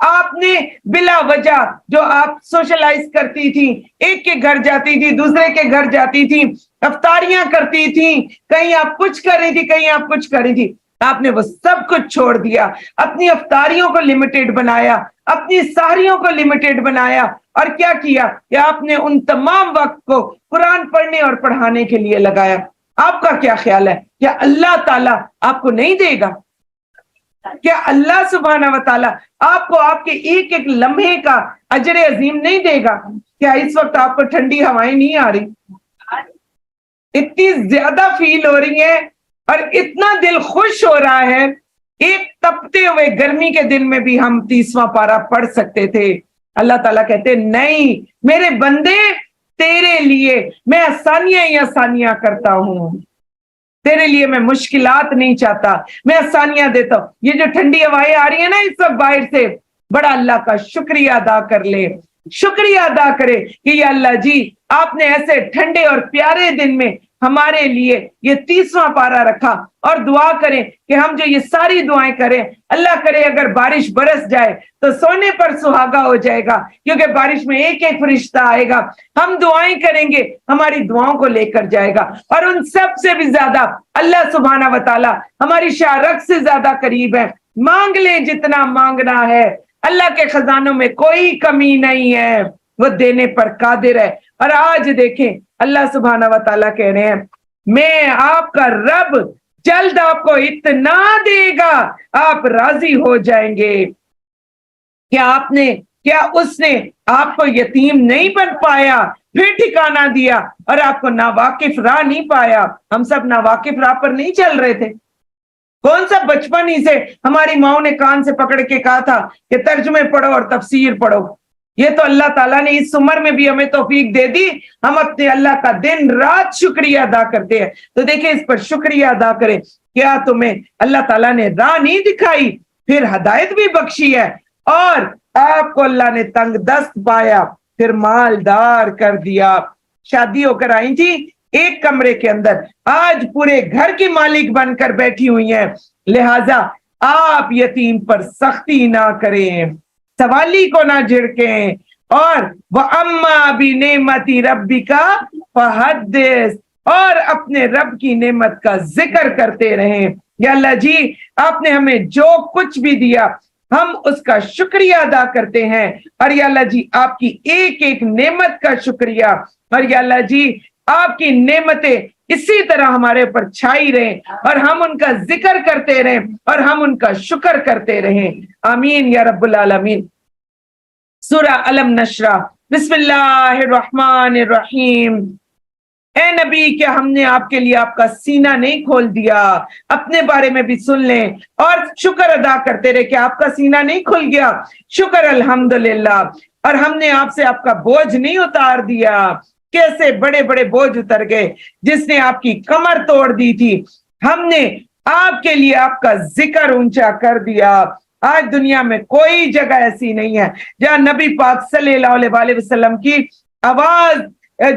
Speaker 1: آپ نے بلا وجہ جو آپ سوشلائز کرتی تھی، ایک کے گھر جاتی تھی، دوسرے کے گھر جاتی تھی، افطاریاں کرتی تھی، کہیں آپ کچھ کر رہی تھی، کہیں آپ کچھ کر رہی تھی، آپ نے وہ سب کچھ چھوڑ دیا، اپنی افطاریوں کو لمیٹڈ بنایا، اپنی سحریوں کو لمیٹڈ بنایا، اور کیا کیا کہ آپ نے ان تمام وقت کو قرآن پڑھنے اور پڑھانے کے لیے لگایا۔ آپ کا کیا خیال ہے؟ کیا اللہ تعالیٰ آپ کو نہیں دے گا؟ کیا اللہ سبحانہ و تعالیٰ آپ کو آپ کے ایک ایک لمحے کا اجر عظیم نہیں دے گا؟ کیا اس وقت آپ کو ٹھنڈی ہوائیں نہیں آ رہی؟ اتنی زیادہ فیل ہو رہی ہے اور اتنا دل خوش ہو رہا ہے۔ ایک تپتے ہوئے گرمی کے دن میں بھی ہم 30واں پارہ پڑھ سکتے تھے۔ اللہ تعالیٰ کہتے نہیں میرے بندے، تیرے لیے میں آسانیاں ہی آسانیاں کرتا ہوں، تیرے لیے میں مشکلات نہیں چاہتا، میں آسانیاں دیتا ہوں۔ یہ جو ٹھنڈی ہوائیں آ رہی ہیں نا اس وقت باہر سے، بڑا اللہ کا شکریہ ادا کر لے، شکریہ ادا کرے کہ یا اللہ جی آپ نے ایسے ٹھنڈے اور پیارے دن میں ہمارے لیے یہ 30واں پارہ رکھا، اور دعا کریں کہ ہم جو یہ ساری دعائیں کریں، اللہ کرے اگر بارش برس جائے تو سونے پر سہاگا ہو جائے گا، کیونکہ بارش میں ایک ایک فرشتہ آئے گا، ہم دعائیں کریں گے ہماری دعاؤں کو لے کر جائے گا، اور ان سب سے بھی زیادہ اللہ سبحانہ و تعالی ہماری شارق سے زیادہ قریب ہے۔ مانگ لیں جتنا مانگنا ہے، اللہ کے خزانوں میں کوئی کمی نہیں ہے، وہ دینے پر قادر ہے۔ اور آج دیکھیں اللہ سبحانہ و تعالیٰ کہہ رہے ہیں میں آپ کا رب جلد آپ کو اتنا دے گا آپ راضی ہو جائیں گے۔ کیا اس نے آپ کو یتیم نہیں بن پایا، پھر ٹھکانہ دیا اور آپ کو ناواقف راہ نہیں پایا؟ ہم سب ناواقف راہ پر نہیں چل رہے تھے؟ کون سا بچپن ہی سے ہماری ماؤں نے کان سے پکڑ کے کہا تھا کہ ترجمے پڑھو اور تفسیر پڑھو؟ یہ تو اللہ تعالیٰ نے اس عمر میں بھی ہمیں توفیق دے دی، ہم اپنے اللہ کا دن رات شکریہ ادا کرتے ہیں۔ تو دیکھیں اس پر شکریہ ادا کریں۔ کیا تمہیں اللہ تعالیٰ نے راہ نہیں دکھائی، پھر ہدایت بھی بخشی ہے، اور آپ کو اللہ نے تنگ دست پایا پھر مالدار کر دیا۔ شادی ہو کر آئی تھی ایک کمرے کے اندر، آج پورے گھر کی مالک بن کر بیٹھی ہوئی ہیں، لہٰذا آپ یتیم پر سختی نہ کریں، سوالی کو نہ جھڑکیں، اور وَأَمَّا بِنِعْمَتِ رَبِّكَ فَحَدِّثْ، اور اپنے رب کی نعمت کا ذکر کرتے رہیں۔ یا اللہ جی آپ نے ہمیں جو کچھ بھی دیا ہم اس کا شکریہ ادا کرتے ہیں، اور یا اللہ جی آپ کی ایک ایک نعمت کا شکریہ، اور یا اللہ جی آپ کی نعمتیں اسی طرح ہمارے اوپر چھائی رہیں، اور ہم ان کا ذکر کرتے رہیں، اور ہم ان کا شکر کرتے رہیں۔ آمین یا رب العالمین۔ سورہ علم نشرہ، بسم اللہ الرحمن الرحیم۔ اے نبی کیا ہم نے آپ کے لیے آپ کا سینہ نہیں کھول دیا؟ اپنے بارے میں بھی سن لیں اور شکر ادا کرتے رہے کہ آپ کا سینہ نہیں کھل گیا۔ شکر الحمدللہ۔ اور ہم نے آپ سے آپ کا بوجھ نہیں اتار دیا۔ کیسے بڑے بڑے بوجھ اتر گئے، جس نے آپ کی کمر توڑ دی تھی، ہم نے آپ کے لیے آپ کا ذکر اونچا کر دیا۔ آج دنیا میں کوئی جگہ ایسی نہیں ہے جہاں نبی پاک صلی اللہ علیہ وسلم کی آواز،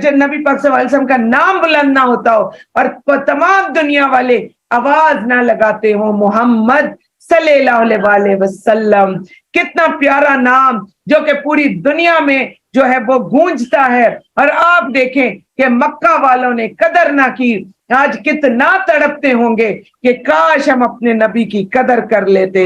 Speaker 1: جب نبی پاک صلی اللہ علیہ وسلم کا نام بلند نہ ہوتا ہو اور تمام دنیا والے آواز نہ لگاتے ہو محمد صلی اللہ علیہ وسلم۔ کتنا پیارا نام جو کہ پوری دنیا میں جو ہے وہ گونجتا ہے، اور آپ دیکھیں کہ مکہ والوں نے قدر نہ کی، آج کتنا تڑپتے ہوں گے کہ کاش ہم اپنے نبی کی قدر کر لیتے۔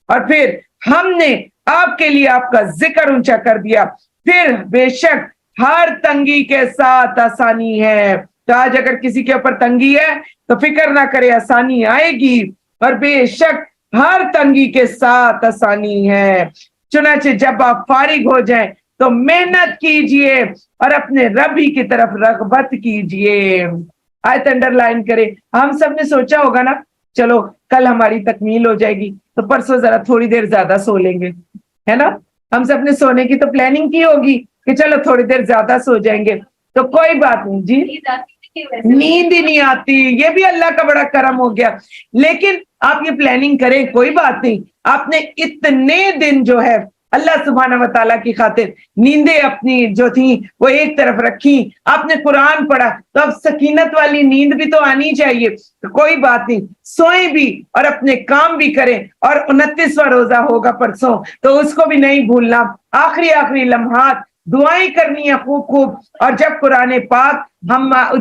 Speaker 1: اور پھر ہم نے آپ کے لیے آپ کا ذکر اونچا کر دیا۔ پھر بے شک ہر تنگی کے ساتھ آسانی ہے۔ تو آج اگر کسی کے اوپر تنگی ہے تو فکر نہ کرے، آسانی آئے گی، اور بے شک ہر تنگی کے ساتھ آسانی ہے۔ چنانچہ جب آپ فارغ ہو جائیں تو محنت کیجئے اور اپنے رب ہی کی طرف رغبت کیجئے۔ آیت انڈر لائن کرے۔ ہم سب نے سوچا ہوگا نا چلو کل ہماری تکمیل ہو جائے گی تو پرسوں ذرا تھوڑی دیر زیادہ سو لیں گے، ہے نا؟ ہم سب نے سونے کی تو پلاننگ کی ہوگی کہ چلو تھوڑی دیر زیادہ سو جائیں گے، تو کوئی بات نہیں جی، نیند ہی نہیں آتی، یہ بھی اللہ کا بڑا کرم ہو گیا۔ لیکن آپ یہ پلاننگ کریں، کوئی بات نہیں، آپ نے اتنے دن جو ہے اللہ سبحانہ و تعالیٰ کی خاطر نیندیں اپنی جو تھیں وہ ایک طرف رکھی, آپ نے قرآن پڑھا, تو اب سکینت والی نیند بھی تو آنی چاہیے. کوئی بات نہیں, سوئیں بھی اور اپنے کام بھی کریں, اور 29واں روزہ ہوگا پرسوں, تو اس کو بھی نہیں بھولنا. آخری لمحات دعائیں کرنی ہیں خوب خوب. اور جب قرآن پاک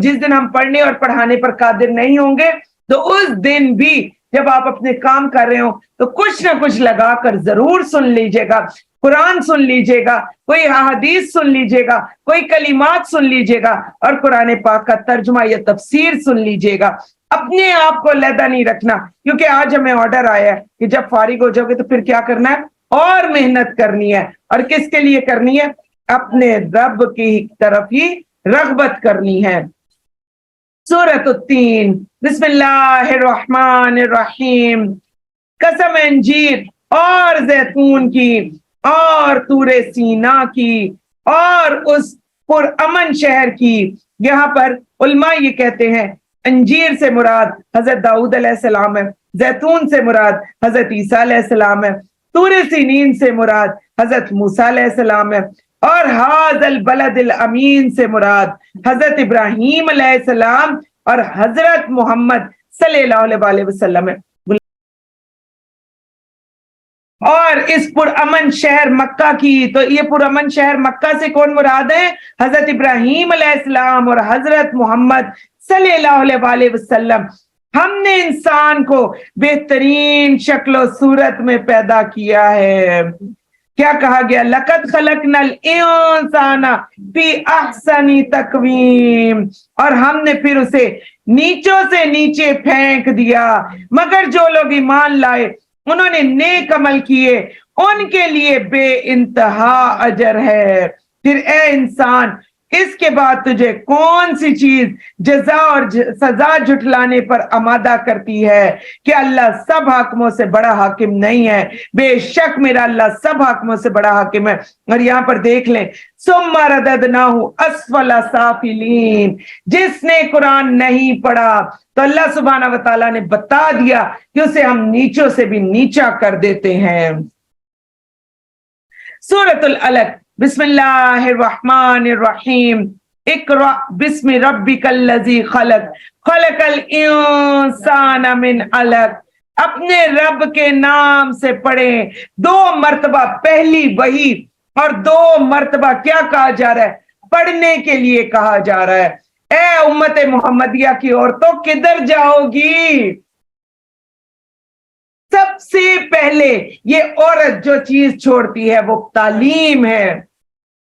Speaker 1: جس دن ہم پڑھنے اور پڑھانے پر قادر نہیں ہوں گے, تو اس دن بھی جب آپ اپنے کام کر رہے ہو تو کچھ نہ کچھ لگا کر ضرور سن لیجئے گا. قرآن سن لیجئے گا, کوئی حدیث سن لیجئے گا, کوئی کلمات سن لیجئے گا, اور قرآن پاک کا ترجمہ یا تفسیر سن لیجئے گا. اپنے آپ کو علیحدہ نہیں رکھنا, کیونکہ آج ہمیں آرڈر آیا ہے کہ جب فارغ ہو جاؤ گے تو پھر کیا کرنا ہے, اور محنت کرنی ہے. اور کس کے لیے کرنی ہے؟ اپنے رب کی طرف ہی رغبت کرنی ہے. سورۃ التین, بسم اللہ الرحمن الرحیم. قسم انجیر اور زیتون کی اور طور سینا کی اور اس پرامن شہر کی. یہاں پر علماء یہ کہتے ہیں انجیر سے مراد حضرت داؤد علیہ السلام ہے, زیتون سے مراد حضرت عیسیٰ علیہ السلام ہے, طور سینین سے مراد حضرت موسیٰ علیہ السلام ہے, اور ھذا البلد الامین سے مراد حضرت ابراہیم علیہ السلام اور حضرت محمد صلی اللہ علیہ وسلم ہے. اور اس پرامن شہر مکہ کی, تو یہ پرامن شہر مکہ سے کون مراد ہے؟ حضرت ابراہیم علیہ السلام اور حضرت محمد صلی اللہ علیہ وسلم. ہم نے انسان کو بہترین شکل و صورت میں پیدا کیا ہے. کیا کہا گیا؟ لقد خلقنا الانسان فی احسن تقویم, اور ہم نے پھر اسے نیچوں سے نیچے پھینک دیا, مگر جو لوگ ایمان لائے انہوں نے نیک عمل کیے ان کے لیے بے انتہا اجر ہے. پھر اے انسان, اس کے بعد تجھے کون سی چیز جزا اور سزا جھٹلانے پر آمادہ کرتی ہے کہ اللہ سب حاکموں سے بڑا حاکم نہیں ہے؟ بے شک میرا اللہ سب حاکموں سے بڑا حاکم ہے. اور یہاں پر دیکھ لیں, ثم رددناہ اسفل سافلین. جس نے قرآن نہیں پڑھا تو اللہ سبحانہ و تعالیٰ نے بتا دیا کہ اسے ہم نیچوں سے بھی نیچا کر دیتے ہیں. سورۃ العلق, بسم اللہ الرحمن الرحیم. اقرأ بسم ربک الذی خلق, خلق الانسان من علق. اپنے رب کے نام سے پڑھیں. 2 مرتبہ پہلی وحی اور 2 مرتبہ کیا کہا جا رہا ہے؟ پڑھنے کے لیے کہا جا رہا ہے. اے امت محمدیہ کی عورتوں, کدھر جاؤ گی؟ سب سے پہلے یہ عورت جو چیز چھوڑتی ہے وہ تعلیم ہے.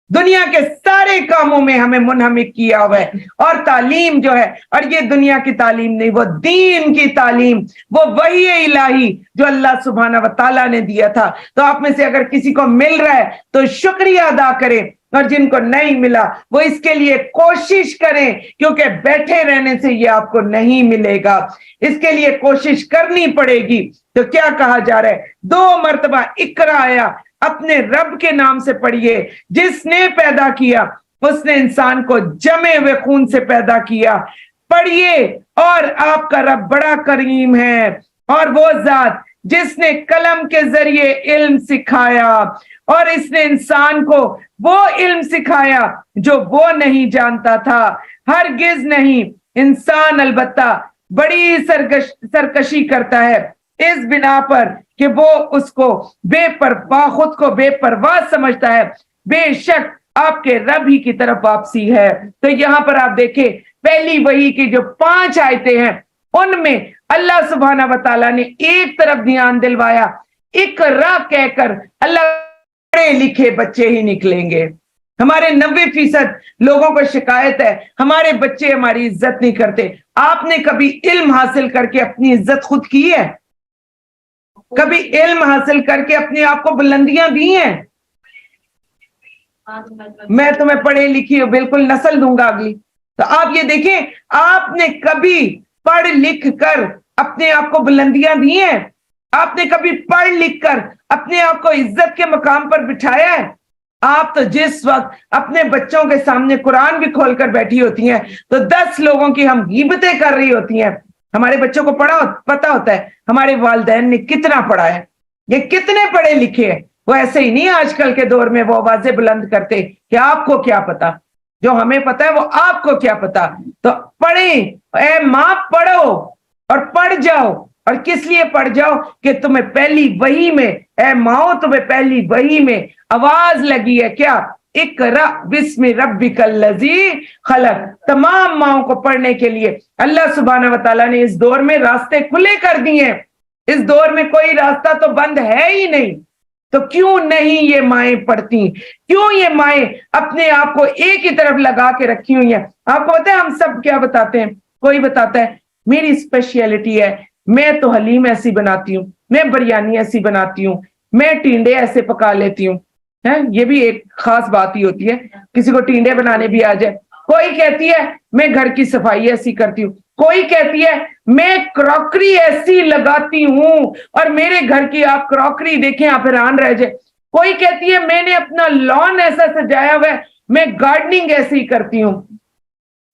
Speaker 1: دنیا کے سارے کاموں میں ہمیں منہمک کیا ہوا ہے, اور تعلیم جو ہے, اور یہ دنیا کی تعلیم نہیں, وہ دین کی تعلیم, وہ وحی الہی جو اللہ سبحانہ و تعالیٰ نے دیا تھا. تو آپ میں سے اگر کسی کو مل رہا ہے تو شکریہ ادا کریں, اور جن کو نہیں ملا وہ اس کے لیے کوشش کریں, کیونکہ بیٹھے رہنے سے یہ آپ کو نہیں ملے گا, اس کے لیے کوشش کرنی پڑے گی. تو کیا کہا جا رہا ہے؟ 2 مرتبہ اقرا آیا, اپنے رب کے نام سے پڑھیے. جس نے پیدا کیا اس نے انسان کو جمے ہوئے خون سے پیدا کیا. پڑھیے, اور آپ کا رب بڑا کریم ہے, اور وہ ذات جس نے قلم کے ذریعے علم سکھایا, اور اس نے انسان کو وہ علم سکھایا جو وہ نہیں جانتا تھا. ہرگز نہیں, انسان البتہ بڑی سرکشی کرتا ہے اس بنا پر کہ وہ اس کو خود کو بے پرواہ سمجھتا ہے. بے شک آپ کے رب ہی کی طرف واپسی ہے. تو یہاں پر آپ دیکھیں, پہلی وحی کی جو 5 آیتیں ہیں ان میں اللہ سبحانہ و تعالیٰ نے ایک طرف دھیان دلوایا, اقرا کہہ کر. اللہ پڑھے لکھے بچے ہی نکلیں گے. ہمارے 90% لوگوں کو شکایت ہے ہمارے بچے ہماری عزت نہیں کرتے. آپ نے کبھی علم حاصل کر کے اپنی عزت خود کی ہے؟ کبھی علم حاصل کر کے اپنے آپ کو بلندیاں دی ہیں؟ میں تمہیں پڑھے لکھی ہوں, بالکل نسل دوں گا اگلی. تو آپ یہ دیکھیں, آپ نے کبھی پڑھ لکھ کر اپنے آپ کو بلندیاں دی ہیں؟ آپ نے کبھی پڑھ لکھ کر اپنے آپ کو عزت کے مقام پر بٹھایا ہے؟ آپ تو جس وقت اپنے بچوں کے سامنے قرآن بھی کھول کر بیٹھی ہوتی ہیں تو 10 لوگوں کی ہم غیبتیں کر رہی ہوتی ہیں. ہمارے بچوں کو پتا ہوتا ہے ہمارے والدین نے کتنا پڑھا ہے, یہ کتنے پڑھے لکھے ہیں, وہ ایسے ہی نہیں آج کل کے دور میں وہ آوازیں بلند کرتے کہ آپ کو کیا پتا، جو ہمیں پتا ہے وہ آپ کو کیا پتا۔ تو پڑھیں، اے ماں پڑھو اور پڑھ جاؤ، اور کس لیے پڑھ جاؤ کہ تمہیں پہلی وحی میں، اے ماؤ تمہیں پہلی وحی میں آواز لگی ہے کیا، اقرأ بسم ربک الذی خلق۔ تمام ماؤں کو پڑھنے کے لیے اللہ سبحانہ و تعالیٰ نے اس دور میں راستے کھلے کر دیے ہیں، اس دور میں کوئی راستہ تو بند ہے ہی نہیں، تو کیوں نہیں یہ مائیں پڑھتی، کیوں یہ مائیں اپنے آپ کو ایک ہی طرف لگا کے رکھی ہوئی ہیں۔ آپ کو پتا ہے ہم سب کیا بتاتے ہیں، کوئی بتاتا ہے میری اسپیشلٹی ہے، میں تو حلیم ایسی بناتی ہوں، میں بریانی ایسی بناتی ہوں، میں ٹینڈے ایسے پکا لیتی ہوں، یہ بھی ایک خاص بات ہی ہوتی ہے، کسی کو ٹینڈے بنانے بھی آ جائے۔ کوئی کہتی ہے میں گھر کی صفائی ایسی کرتی ہوں، کوئی کہتی ہے میں کراکری ایسی لگاتی ہوں اور میرے گھر کی آپ کراکری دیکھیں آپ حیران رہ جائے۔ کوئی کہتی ہے میں نے اپنا لان ایسا سجایا ہوا ہے، میں گارڈننگ ایسی کرتی ہوں۔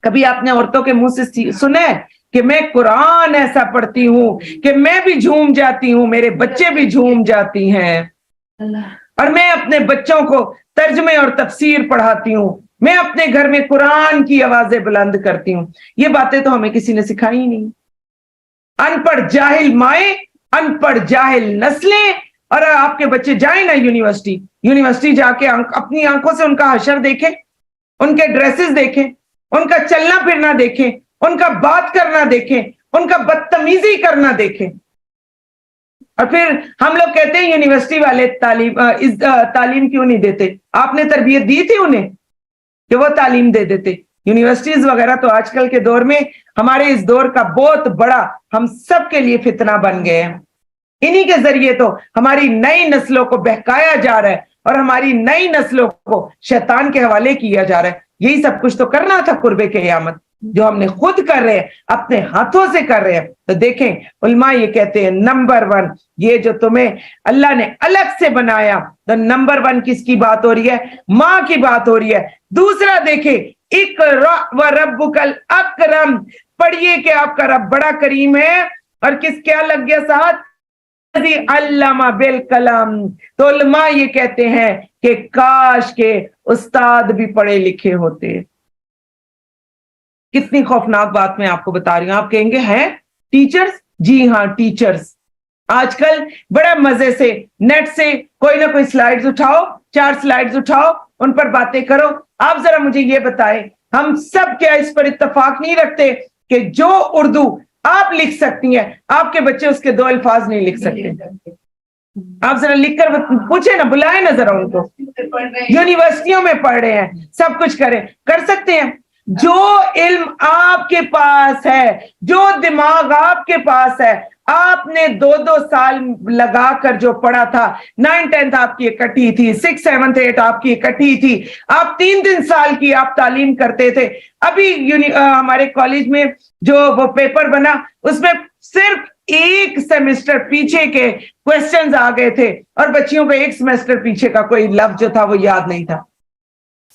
Speaker 1: کبھی آپ نے عورتوں کے منہ سے سنا ہے کہ میں قرآن ایسا پڑھتی ہوں کہ میں بھی جھوم جاتی ہوں، میرے بچے بھی جھوم جاتی ہیں، اور میں اپنے بچوں کو ترجمے اور تفسیر پڑھاتی ہوں، میں اپنے گھر میں قرآن کی آوازیں بلند کرتی ہوں۔ یہ باتیں تو ہمیں کسی نے سکھائی ہی نہیں۔ ان پڑھ جاہل مائیں، ان پڑھ جاہل نسلیں، اور آپ کے بچے جائیں نا یونیورسٹی جا کے اپنی آنکھوں سے ان کا حشر دیکھیں، ان کے ڈریسز دیکھیں، ان کا چلنا پھرنا دیکھیں، ان کا بات کرنا دیکھیں، ان کا بدتمیزی کرنا دیکھیں۔ اور پھر ہم لوگ کہتے ہیں یونیورسٹی والے تعلیم کیوں نہیں دیتے؟ آپ نے تربیت دی تھی انہیں کہ وہ تعلیم دے دیتے؟ یونیورسٹیز وغیرہ تو آج کل کے دور میں ہمارے اس دور کا بہت بڑا ہم سب کے لیے فتنہ بن گئے ہیں۔ انہی کے ذریعے تو ہماری نئی نسلوں کو بہکایا جا رہا ہے اور ہماری نئی نسلوں کو شیطان کے حوالے کیا جا رہا ہے۔ یہی سب کچھ تو کرنا تھا قرب قیامت، جو ہم نے خود کر رہے ہیں، اپنے ہاتھوں سے کر رہے ہیں۔ تو دیکھیں علماء یہ کہتے ہیں نمبر 1 یہ جو تمہیں اللہ نے الگ سے بنایا، تو نمبر 1 کس کی بات ہو رہی ہے؟ ماں کی بات ہو رہی ہے۔ دوسرا دیکھیں اقرأ وربک الاکرم، پڑھیے کہ آپ کا رب بڑا کریم ہے، اور کس کیا لگ گیا ساتھ؟ علامہ بالقلم۔ تو علماء یہ کہتے ہیں کہ کاش کے استاد بھی پڑھے لکھے ہوتے۔ کتنی خوفناک بات میں آپ کو بتا رہی ہوں۔ آپ کہیں گے ہیں ٹیچرز؟ جی ہاں ٹیچرز۔ آج کل بڑا مزے سے نیٹ سے کوئی نہ کوئی سلائیڈز اٹھاؤ، 4 سلائیڈز اٹھاؤ، ان پر باتیں کرو۔ آپ ذرا مجھے یہ بتائیں، ہم سب کیا اس پر اتفاق نہیں رکھتے کہ جو اردو آپ لکھ سکتی ہیں آپ کے بچے اس کے 2 الفاظ نہیں لکھ سکتے؟ آپ ذرا لکھ کر پوچھیں نا، بلائیں نا ذرا ان کو، یونیورسٹیوں میں پڑھ رہے ہیں، سب کچھ کر سکتے ہیں۔ جو علم آپ کے پاس ہے، جو دماغ آپ کے پاس ہے، آپ نے 2 سال لگا کر جو پڑھا تھا، 9 10 آپ کی اکٹھی تھی، 6 7 8 آپ کی اکٹھی تھی، آپ 3 سال کی آپ تعلیم کرتے تھے۔ ابھی ہمارے کالج میں جو وہ پیپر بنا اس میں صرف 1 سیمسٹر پیچھے کے کوسچنز آ گئے تھے، اور بچیوں کو 1 سیمسٹر پیچھے کا کوئی لفظ جو تھا وہ یاد نہیں تھا۔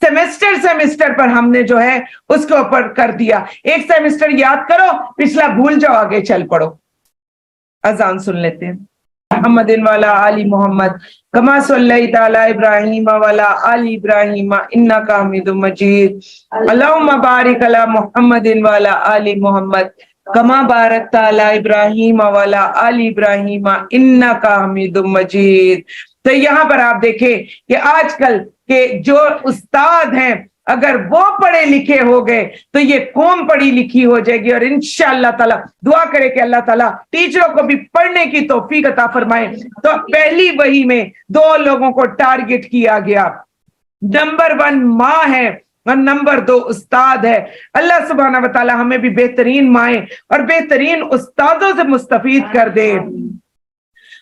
Speaker 1: سیمسٹر پر ہم نے جو ہے اس کے اوپر کر دیا، 1 سیمسٹر یاد کرو، پچھلا بھول جاؤ، آگے چل پڑو۔ اذان سن لیتے ہیں۔ محمد والا آل محمد کما صلیت علی ابراہیم والا آل ابراہیم انک حمید مجید، اللہم بارک علی محمد والا آل محمد کما بارکت علی ابراہیم والا آل ابراہیم انک حمید مجید۔ تو یہاں پر آپ دیکھیں کہ آج کل کے جو استاد ہیں اگر وہ پڑھے لکھے ہو گئے تو یہ قوم پڑھی لکھی ہو جائے گی، اور انشاءاللہ تعالی دعا کرے کہ اللہ تعالیٰ ٹیچروں کو بھی پڑھنے کی توفیق عطا فرمائے۔ تو پہلی وحی میں 2 لوگوں کو ٹارگٹ کیا گیا، نمبر 1 ماں ہے اور نمبر 2 استاد ہے۔ اللہ سبحانہ و تعالی ہمیں بھی بہترین مائیں اور بہترین استادوں سے مستفید کر دے۔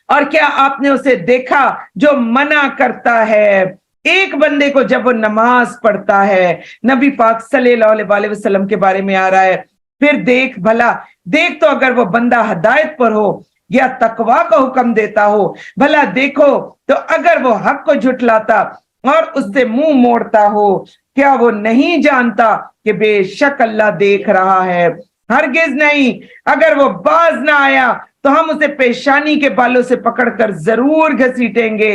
Speaker 1: اور کیا آپ نے اسے دیکھا جو منع کرتا ہے ایک بندے کو جب وہ نماز پڑھتا ہے؟ نبی پاک صلی اللہ علیہ وسلم کے بارے میں آ رہا ہے، پھر دیکھ بھلا، دیکھ تو اگر وہ بندہ ہدایت پر ہو یا تقوی کا حکم دیتا ہو، بھلا دیکھو تو اگر وہ حق کو جھٹلاتا اور اس سے منہ موڑتا ہو، کیا وہ نہیں جانتا کہ بے شک اللہ دیکھ رہا ہے؟ ہرگز نہیں، اگر وہ باز نہ آیا تو ہم اسے پیشانی کے بالوں سے پکڑ کر ضرور گھسیٹیں گے۔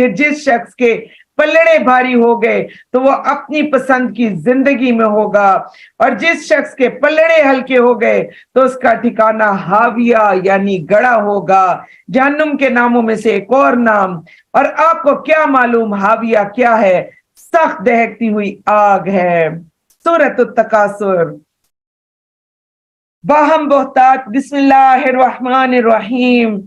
Speaker 1: پھر جس شخص کے پلڑے بھاری ہو گئے تو وہ اپنی پسند کی زندگی میں ہوگا، اور جس شخص کے پلڑے ہلکے ہو گئے تو اس کا ٹھکانہ ہاویہ یعنی گڑا ہوگا، جہنم کے ناموں میں سے ایک اور نام۔ اور آپ کو کیا معلوم ہاویہ کیا ہے؟ سخت دہکتی ہوئی آگ ہے۔ سورۃ التکاثر۔ باہم بہتات۔ بسم اللہ الرحمن الرحیم۔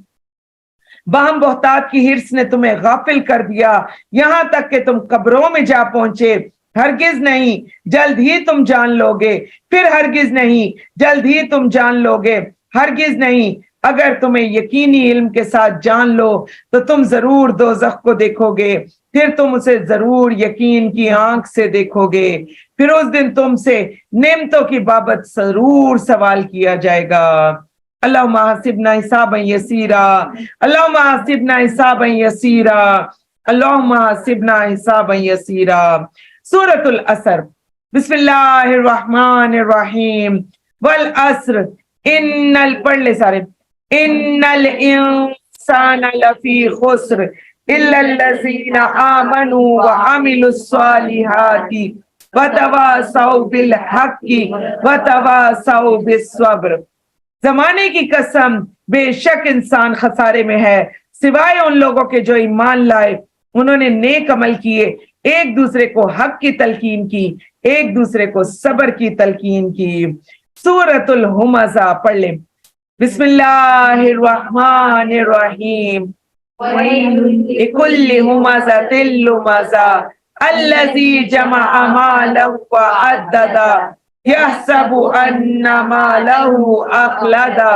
Speaker 1: باہم بہتات کی ہرس نے تمہیں غافل کر دیا یہاں تک کہ تم قبروں میں جا پہنچے۔ ہرگز نہیں، جلد ہی تم جان لو گے، پھر ہرگز نہیں، جلد ہی تم جان لو گے، ہرگز نہیں۔ اگر تمہیں یقینی علم کے ساتھ جان لو تو تم ضرور دوزخ کو دیکھو گے، پھر تم اسے ضرور یقین کی آنکھ سے دیکھو گے، پھر اس دن تم سے نعمتوں کی بابت ضرور سوال کیا جائے گا۔ اللہم حسبنا حسابا یسیرا، اللہم حسبنا حسابا یسیرا، اللہم حسبنا حسابا یسیرا۔ سورۃ العصر۔ بسم اللہ الرحمن الرحیم۔ والعصر پڑھ لے سارے۔ ان الانسان لفی خسر الا الذین آمنوا وعملوا الصالحات وتواصوا بالحق وتواصوا بالصبر۔ زمانے کی قسم، بے شک انسان خسارے میں ہے سوائے ان لوگوں کے جو ایمان لائے، انہوں نے نیک عمل کیے، ایک دوسرے کو حق کی تلقین کی، ایک دوسرے کو صبر کی تلقین کی۔ سورۃ الہمزہ پڑھ لیں۔ بسم اللہ الرحمن الرحیم۔ لکل ہمزۃ لمزہ الذی جمع مالا وعددا یحسب ان مالہ اخلدا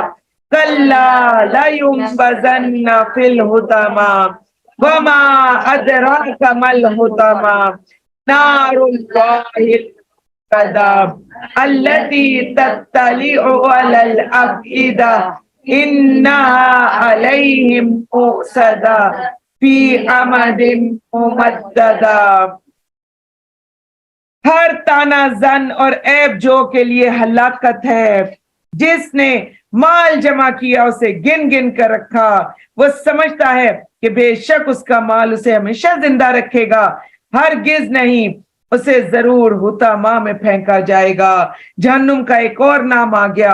Speaker 1: کلا لینبذن فی الحطمہ وما ادراک ما الحطمہ نار اللہ الموقدہ التی تطلع علی الافئدہ انہا علیہم مؤصدہ فی امد ممددہ۔ ہر تانا زن اور عیب جو کے لیے ہلاکت ہے۔ جس نے مال جمع کیا اسے گن گن کر رکھا، وہ سمجھتا ہے کہ بے شک اس کا مال اسے ہمیشہ زندہ رکھے گا، ہرگز نہیں، اسے ضرور حطمہ میں پھینکا جائے گا۔ جہنم کا ایک اور نام آ گیا۔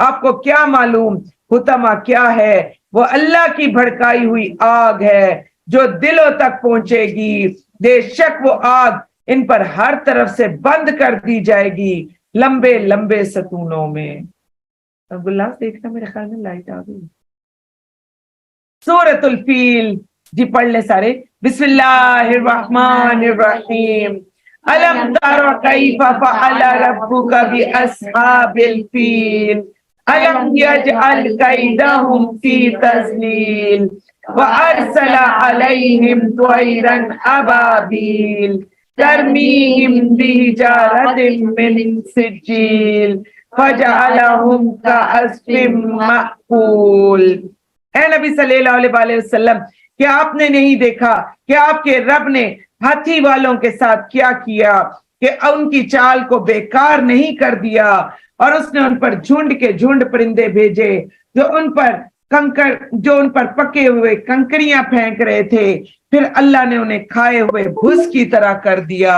Speaker 1: آپ کو کیا معلوم حطمہ کیا ہے؟ وہ اللہ کی بھڑکائی ہوئی آگ ہے جو دلوں تک پہنچے گی، بے شک وہ آگ ان پر ہر طرف سے بند کر دی جائے گی لمبے لمبے ستونوں میں۔ گلاب دیکھنا، میرے خیال میں لائٹ آ گئی۔ سورۃ الفیل۔ جی پڑھ لیں سارے۔ بسم اللہ الرحمن الرحیم۔ الم تر کیف فعل ربک باصحاب الفیل الم یجعل کیدہم فی تضلیل وارسل علیہم طیرا ابابیل ترمیہم بحجارۃ من سجیل فجعلہم کعصف مأکول۔ اے نبی صلی اللہ علیہ وآلہ وسلم، کیا آپ نے نہیں دیکھا کہ آپ کے رب نے ہاتھی والوں کے ساتھ کیا کیا، کہ ان کی چال کو بیکار نہیں کر دیا، اور اس نے ان پر جھنڈ کے جھنڈ پرندے بھیجے جو ان پر پکے ہوئے کنکریاں پھینک رہے تھے، پھر اللہ نے انہیں کھائے ہوئے بھس کی طرح کر دیا۔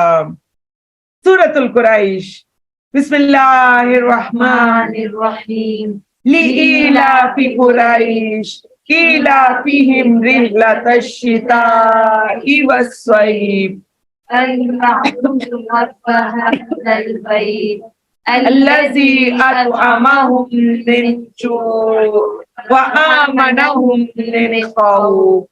Speaker 1: سورۃ القریش۔ بسم اللہ الرحمن الرحیم۔ لإیلاف قریش ایلافہم رحلۃ الشتاء والصیف
Speaker 2: رب هذا البيت
Speaker 1: الذی اطعمہم من جوع وآمنہم من خوف۔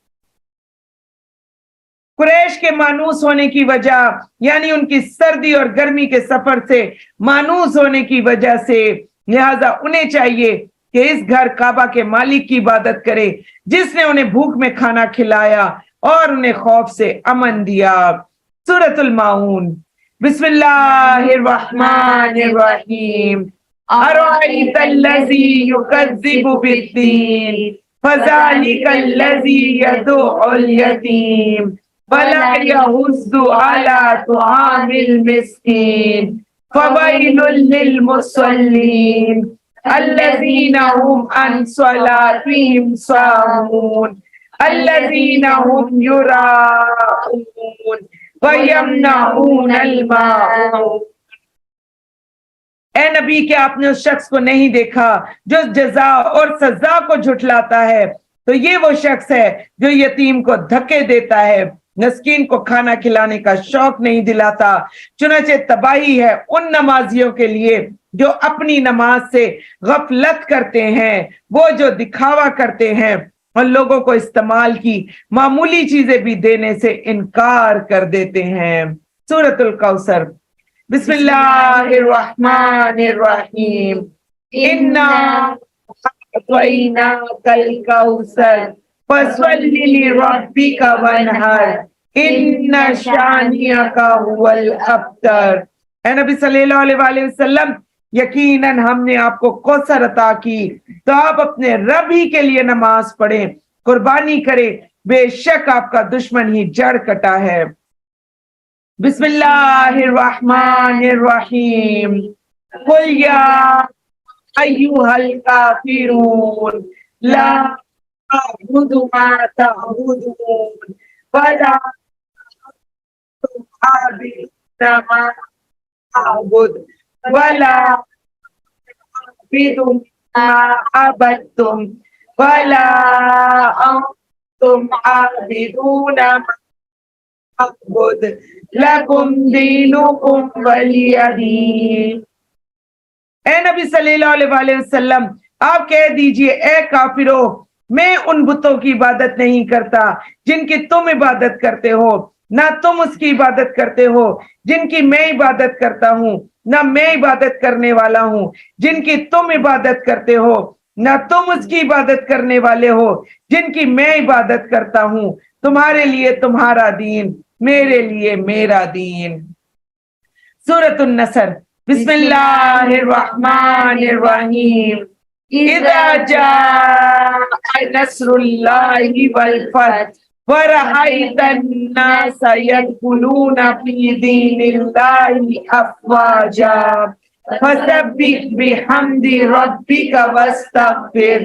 Speaker 1: قریش کے مانوس ہونے کی وجہ یعنی ان کی سردی اور گرمی کے سفر سے مانوس ہونے کی وجہ سے، لہذا انہیں چاہیے کہ اس گھر کعبہ کے مالک کی عبادت کرے جس نے انہیں بھوک میں کھانا کھلایا اور انہیں خوف سے امن دیا۔ سورۃ الماعون۔ بسم اللہ الرحمن الرحیم۔ ارأیت الذی یکذب بالدین فذلک الذی یدع الیتیم ولا یحض علی طعام المسکین فویل للمصلین الذین هم عن صلاتهم ساہون الذین هم یراؤون ویمنعون الماعون۔ اے نبی کیا آپ نے اس شخص کو نہیں دیکھا جو جزا اور سزا کو جھٹلاتا ہے؟ تو یہ وہ شخص ہے جو یتیم کو دھکے دیتا ہے، مسکین کو کھانا کھلانے کا شوق نہیں دلاتا۔ چنانچہ تباہی ہے ان نمازیوں کے لیے جو اپنی نماز سے غفلت کرتے ہیں، وہ جو دکھاوا کرتے ہیں اور لوگوں کو استعمال کی معمولی چیزیں بھی دینے سے انکار کر دیتے ہیں۔ سورۃ الکوثر۔ بسم اللہ الرحمن الرحیم۔ اِنَّا أعطيناك الكوثر فصل لربك وانحر إن شانئك هو الأبتر۔ اے نبی صلی اللہ علیہ وآلہ وسلم، یقیناً ہم نے آپ کو کوثر عطا کی تو آپ اپنے رب ہی کے لیے نماز پڑھیں، قربانی کریں، بے شک آپ کا دشمن ہی جڑ کٹا ہے۔ بسم اللہ الرحمن الرحیم۔ قل یا ایھا الکافرون لا اعبد ما تعبدون ولا انتم عابدون ما اعبد ولا اعبد ما عبدتم ولا انتم عابدون ما اعبد لکم دینکم ولی دین۔ اے نبی صلی اللہ علیہ وآلہ وسلم، آپ کہہ دیجئے اے کافرو، میں ان بتوں کی عبادت نہیں کرتا جن کی تم عبادت کرتے ہو، نہ تم اس کی عبادت کرتے ہو جن کی میں عبادت کرتا ہوں، نہ میں عبادت کرنے والا ہوں جن کی تم عبادت کرتے ہو، نہ تم اس کی عبادت کرنے والے ہو جن کی میں عبادت کرتا ہوں۔ تمہارے لیے تمہارا دین، میرے لیے میرا دین۔ سورۃ النصر۔ بسم اللہ الرحمن الرحیم۔ اذا جاء نصر اللہ والفتح ورأیت الناس يدخلون في دین اللہ افواجا فسبح بحمد ربک واستغفر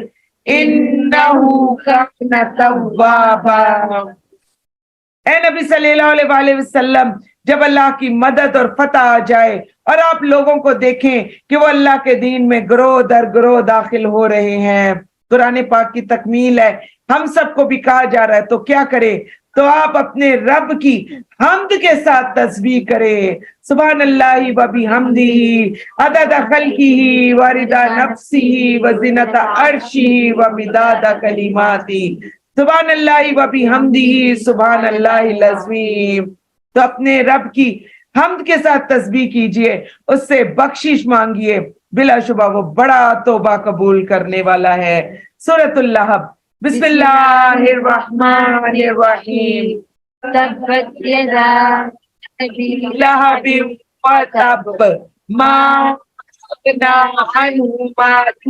Speaker 1: انہ کان توابا۔ اے نبی صلی اللہ علیہ وآلہ وسلم، جب اللہ کی مدد اور فتح آ جائے اور آپ لوگوں کو دیکھیں کہ وہ اللہ کے دین میں گروہ در گروہ داخل ہو رہے ہیں، قرآن پاک کی تکمیل ہے، ہم سب کو بھی کہا جا رہا ہے تو کیا کرے؟ تو آپ اپنے رب کی حمد کے ساتھ تسبیح کرے، سبحان اللہ و بحمدہ عدد خلقہ ورضا نفسہ وزنۃ عرشہ ومداد کلماتہ، سبحان اللہ و بحمدہ سبحان اللہ العظیم۔ تو اپنے رب کی حمد کے ساتھ تسبیح کیجئے، اس سے بخشش مانگیے، بلا شبہ وہ بڑا توبہ قبول کرنے والا ہے۔ سورۃ اللہب۔ بسم اللہ الرحمن الرحیم۔
Speaker 2: تبت یدا ابی
Speaker 1: لہب وتب ما اغنی عنہ مالہ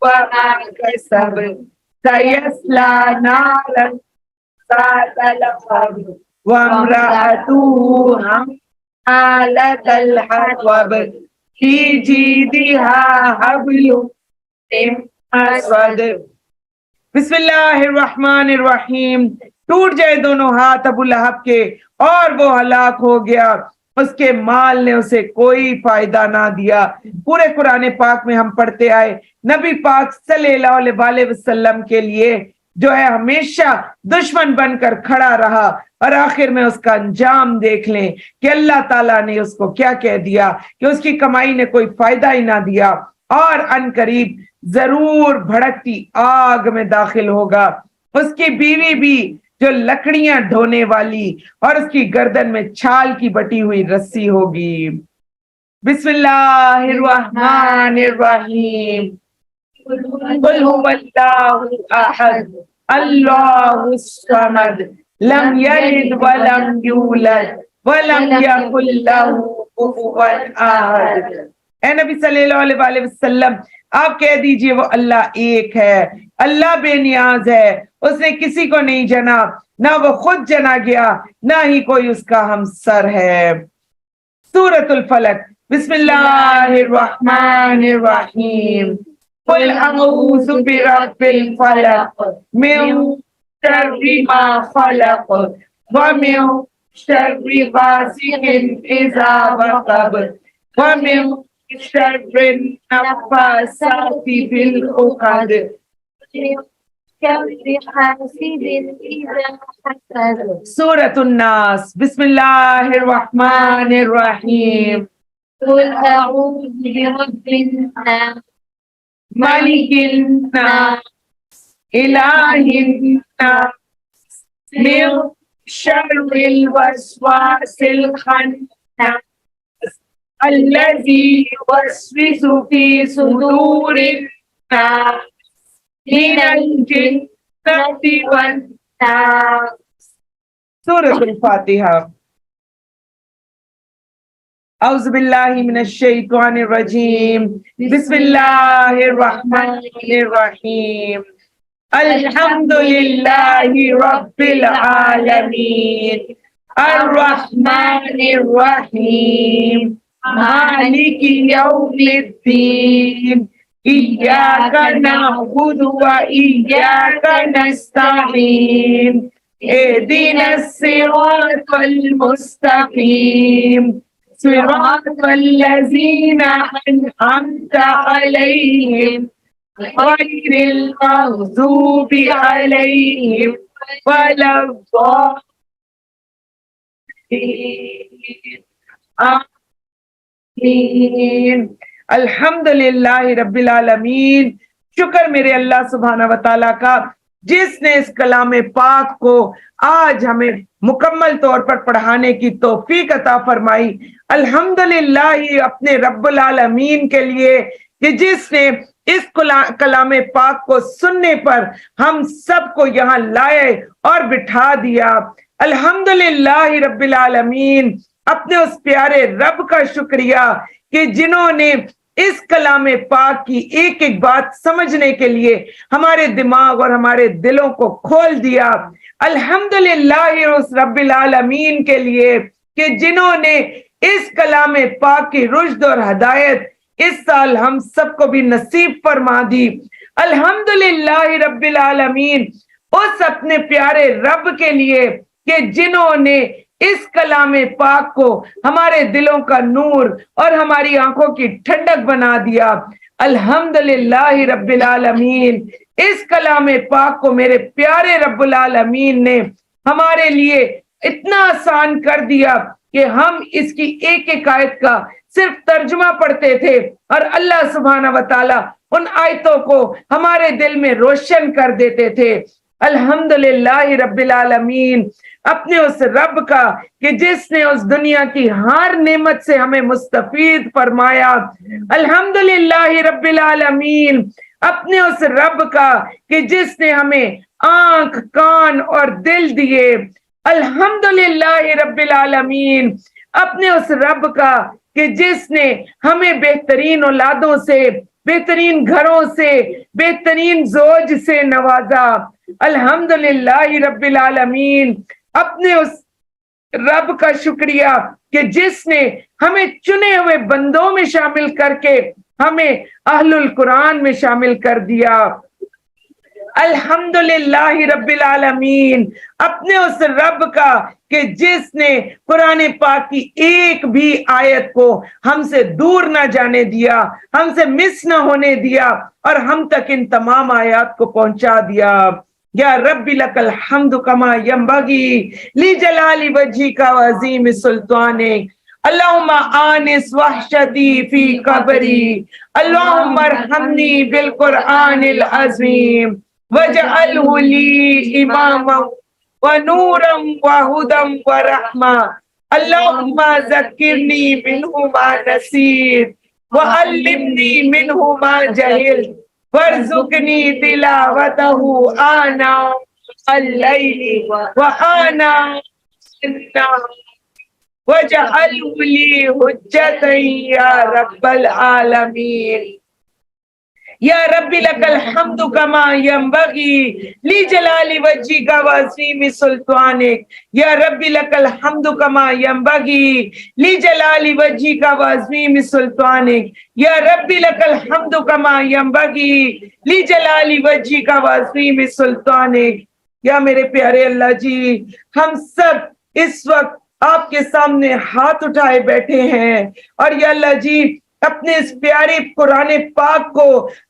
Speaker 1: وما کسب سیصلی نارا ذات لہب وامرأتہ حمالۃ الحطب فی جیدہا حبل من مسد۔ بسم اللہ الرحمن الرحیم۔ ٹوٹ جائے دونوں ہاتھ ابو لہب کے اور وہ ہلاک ہو گیا، اس کے مال نے اسے کوئی فائدہ نہ دیا۔ پورے قرآن پاک میں ہم پڑھتے آئے نبی پاک صلی اللہ علیہ وسلم کے لیے جو ہے ہمیشہ دشمن بن کر کھڑا رہا، اور آخر میں اس کا انجام دیکھ لیں کہ اللہ تعالیٰ نے اس کو کیا کہہ دیا کہ اس کی کمائی نے کوئی فائدہ ہی نہ دیا، اور ان قریب ضرور بھڑکتی آگ میں داخل ہوگا۔ اس کی بیوی بھی جو لکڑیاں ڈھونے والی اور اس کی گردن میں چھال کی بٹی ہوئی رسی ہوگی۔ بسم اللہ الرحمن الرحیم۔ قل هو اللہ احد اللہ الصمد لم یلد ولم یولد ولم یکن لہ کفوا احد۔ اے نبی صلی اللہ علیہ وآلہ وسلم، آپ کہہ دیجئے وہ اللہ ایک ہے، اللہ بے نیاز ہے، اس نے کسی کو نہیں جنا، نہ وہ خود جنا گیا، نہ ہی کوئی اس کا ہمسر ہے۔ سورۃ الفلق۔ بسم اللہ الرحمن الرحیم۔ قل اعوذ برب الفلق من شر ما خلق ومن شر غاسق إذا وقب ومن شر النفاثات في العقد
Speaker 2: شر حاسد إذا حسد.
Speaker 1: سورة الناس. بسم الله الرحمن الرحيم.
Speaker 2: قل أعوذ برب الناس
Speaker 1: ملك الناس إله الناس من شر الوسواس الخناس الذي يوسوس في صدور الناس من الجنة والناس. سورة الفاتحة. اعوذ باللہ من الشیطان الرجیم. بسم اللہ الرحمن الرحیم. الحمد للہ رب العالمین الرحمن الرحیم مالک یوم الدین ایاک نعبد و ایاک نستعین اهدنا الصراط المستقیم صراط الذين أنعمت عليهم غير المغضوب عليهم ولا الضالين. آمین. الحمدللہ رب العالمین. شکر میرے اللہ سبحانہ و تعالیٰ کا جس نے اس کلام پاک کو آج ہمیں مکمل طور پر پڑھانے کی توفیق عطا فرمائی. الحمدللہ اپنے رب العالمین کے لیے کہ جس نے اس کلام پاک کو سننے پر ہم سب کو یہاں لائے اور بٹھا دیا. الحمدللہ رب العالمین. اپنے اس پیارے رب کا شکریہ کہ جنہوں نے اس کلام پاک کی ایک ایک بات سمجھنے کے لیے ہمارے دماغ اور ہمارے دلوں کو کھول دیا. الحمدللہ اس رب العالمین کے لیے کہ جنہوں نے اس کلام پاک کی رشد اور ہدایت اس سال ہم سب کو بھی نصیب فرما دی. الحمدللہ رب العالمین اس اپنے پیارے رب کے لیے کہ جنہوں نے اس کلام پاک کو ہمارے دلوں کا نور اور ہماری آنکھوں کی ٹھنڈک بنا دیا. الحمدللہ رب العالمین. اس کلام پاک کو میرے پیارے رب العالمین نے ہمارے لیے اتنا آسان کر دیا کہ ہم اس کی ایک ایک آیت کا صرف ترجمہ پڑھتے تھے اور اللہ سبحانہ و تعالیٰ ان آیتوں کو ہمارے دل میں روشن کر دیتے تھے. الحمدللہ رب العالمین. اپنے اس رب کا کہ جس نے اس دنیا کی ہر نعمت سے ہمیں مستفید فرمایا. الحمدللہ رب العالمین. اپنے اس رب کا کہ جس نے ہمیں آنکھ کان اور دل دیے. الحمدللہ رب العالمین. اپنے اس رب کا کہ جس نے ہمیں بہترین اولادوں سے بہترین گھروں سے بہترین زوج سے نوازا. الحمدللہ رب العالمین. اپنے اس رب کا شکریہ کہ جس نے ہمیں چنے ہوئے بندوں میں شامل کر کے ہمیں اہل القرآن میں شامل کر دیا. الحمدللہ رب العالمین. اپنے اس رب کا کہ جس نے قرآن پاک کی ایک بھی آیت کو ہم سے دور نہ جانے دیا, ہم سے مس نہ ہونے دیا اور ہم تک ان تمام آیات کو پہنچا دیا. یا رب لک الحمد کما ینبغی لجلال وجہک وعظیم سلطانک. اللہم آنس وحشتی فی قبری. اللہم ارحمنی بالقرآن العظیم وجعلہ لی اماما ونورا وہدا ورحمہ. اللہم ذکرنی منہ ما نسیت وعلمنی منہ ما جہلت وارزقنی تلاوتہ آناء اللیل وآناء النہار وجعلہ لی حجتا یا رب العالمین. یا رب لک الحمد کما ینبغی لجلال وجہک وعظیم سلطانک. یا رب لک الحمد کما ینبغی لجلال وجہک وعظیم سلطانک. یا رب لک الحمد کما ینبغی لجلال وجہک وعظیم سلطانک. یا میرے پیارے اللہ جی ہم سب اس وقت آپ کے سامنے ہاتھ اٹھائے بیٹھے ہیں اور یا اللہ جی اپنے اس پیارے قرآن پاک کو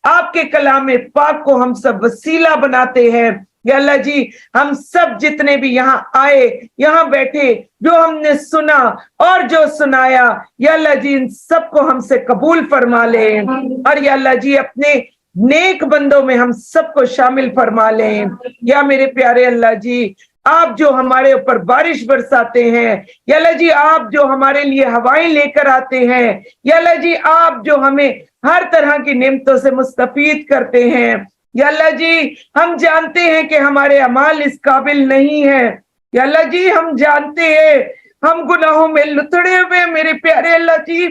Speaker 1: آپ کے کلام پاک کو ہم سب وسیلہ بناتے ہیں یا اللہ جی ہم سب جتنے بھی یہاں آئے یہاں بیٹھے جو ہم نے سنا اور جو سنایا یا اللہ جی ان سب کو ہم سے قبول فرما لے اور یا اللہ جی اپنے نیک بندوں میں ہم سب کو شامل فرما لیں یا میرے پیارے اللہ جی آپ جو ہمارے اوپر بارش برساتے ہیں یا اللہ جی آپ جو ہمارے لیے ہوائیں لے کر آتے ہیں یا اللہ جی آپ جو ہمیں ہر طرح کی نعمتوں سے مستفید کرتے ہیں یا اللہ جی ہم جانتے ہیں کہ ہمارے اعمال اس قابل نہیں ہے یا اللہ جی ہم جانتے ہیں ہم گناہوں میں لتڑے ہوئے میرے پیارے اللہ جی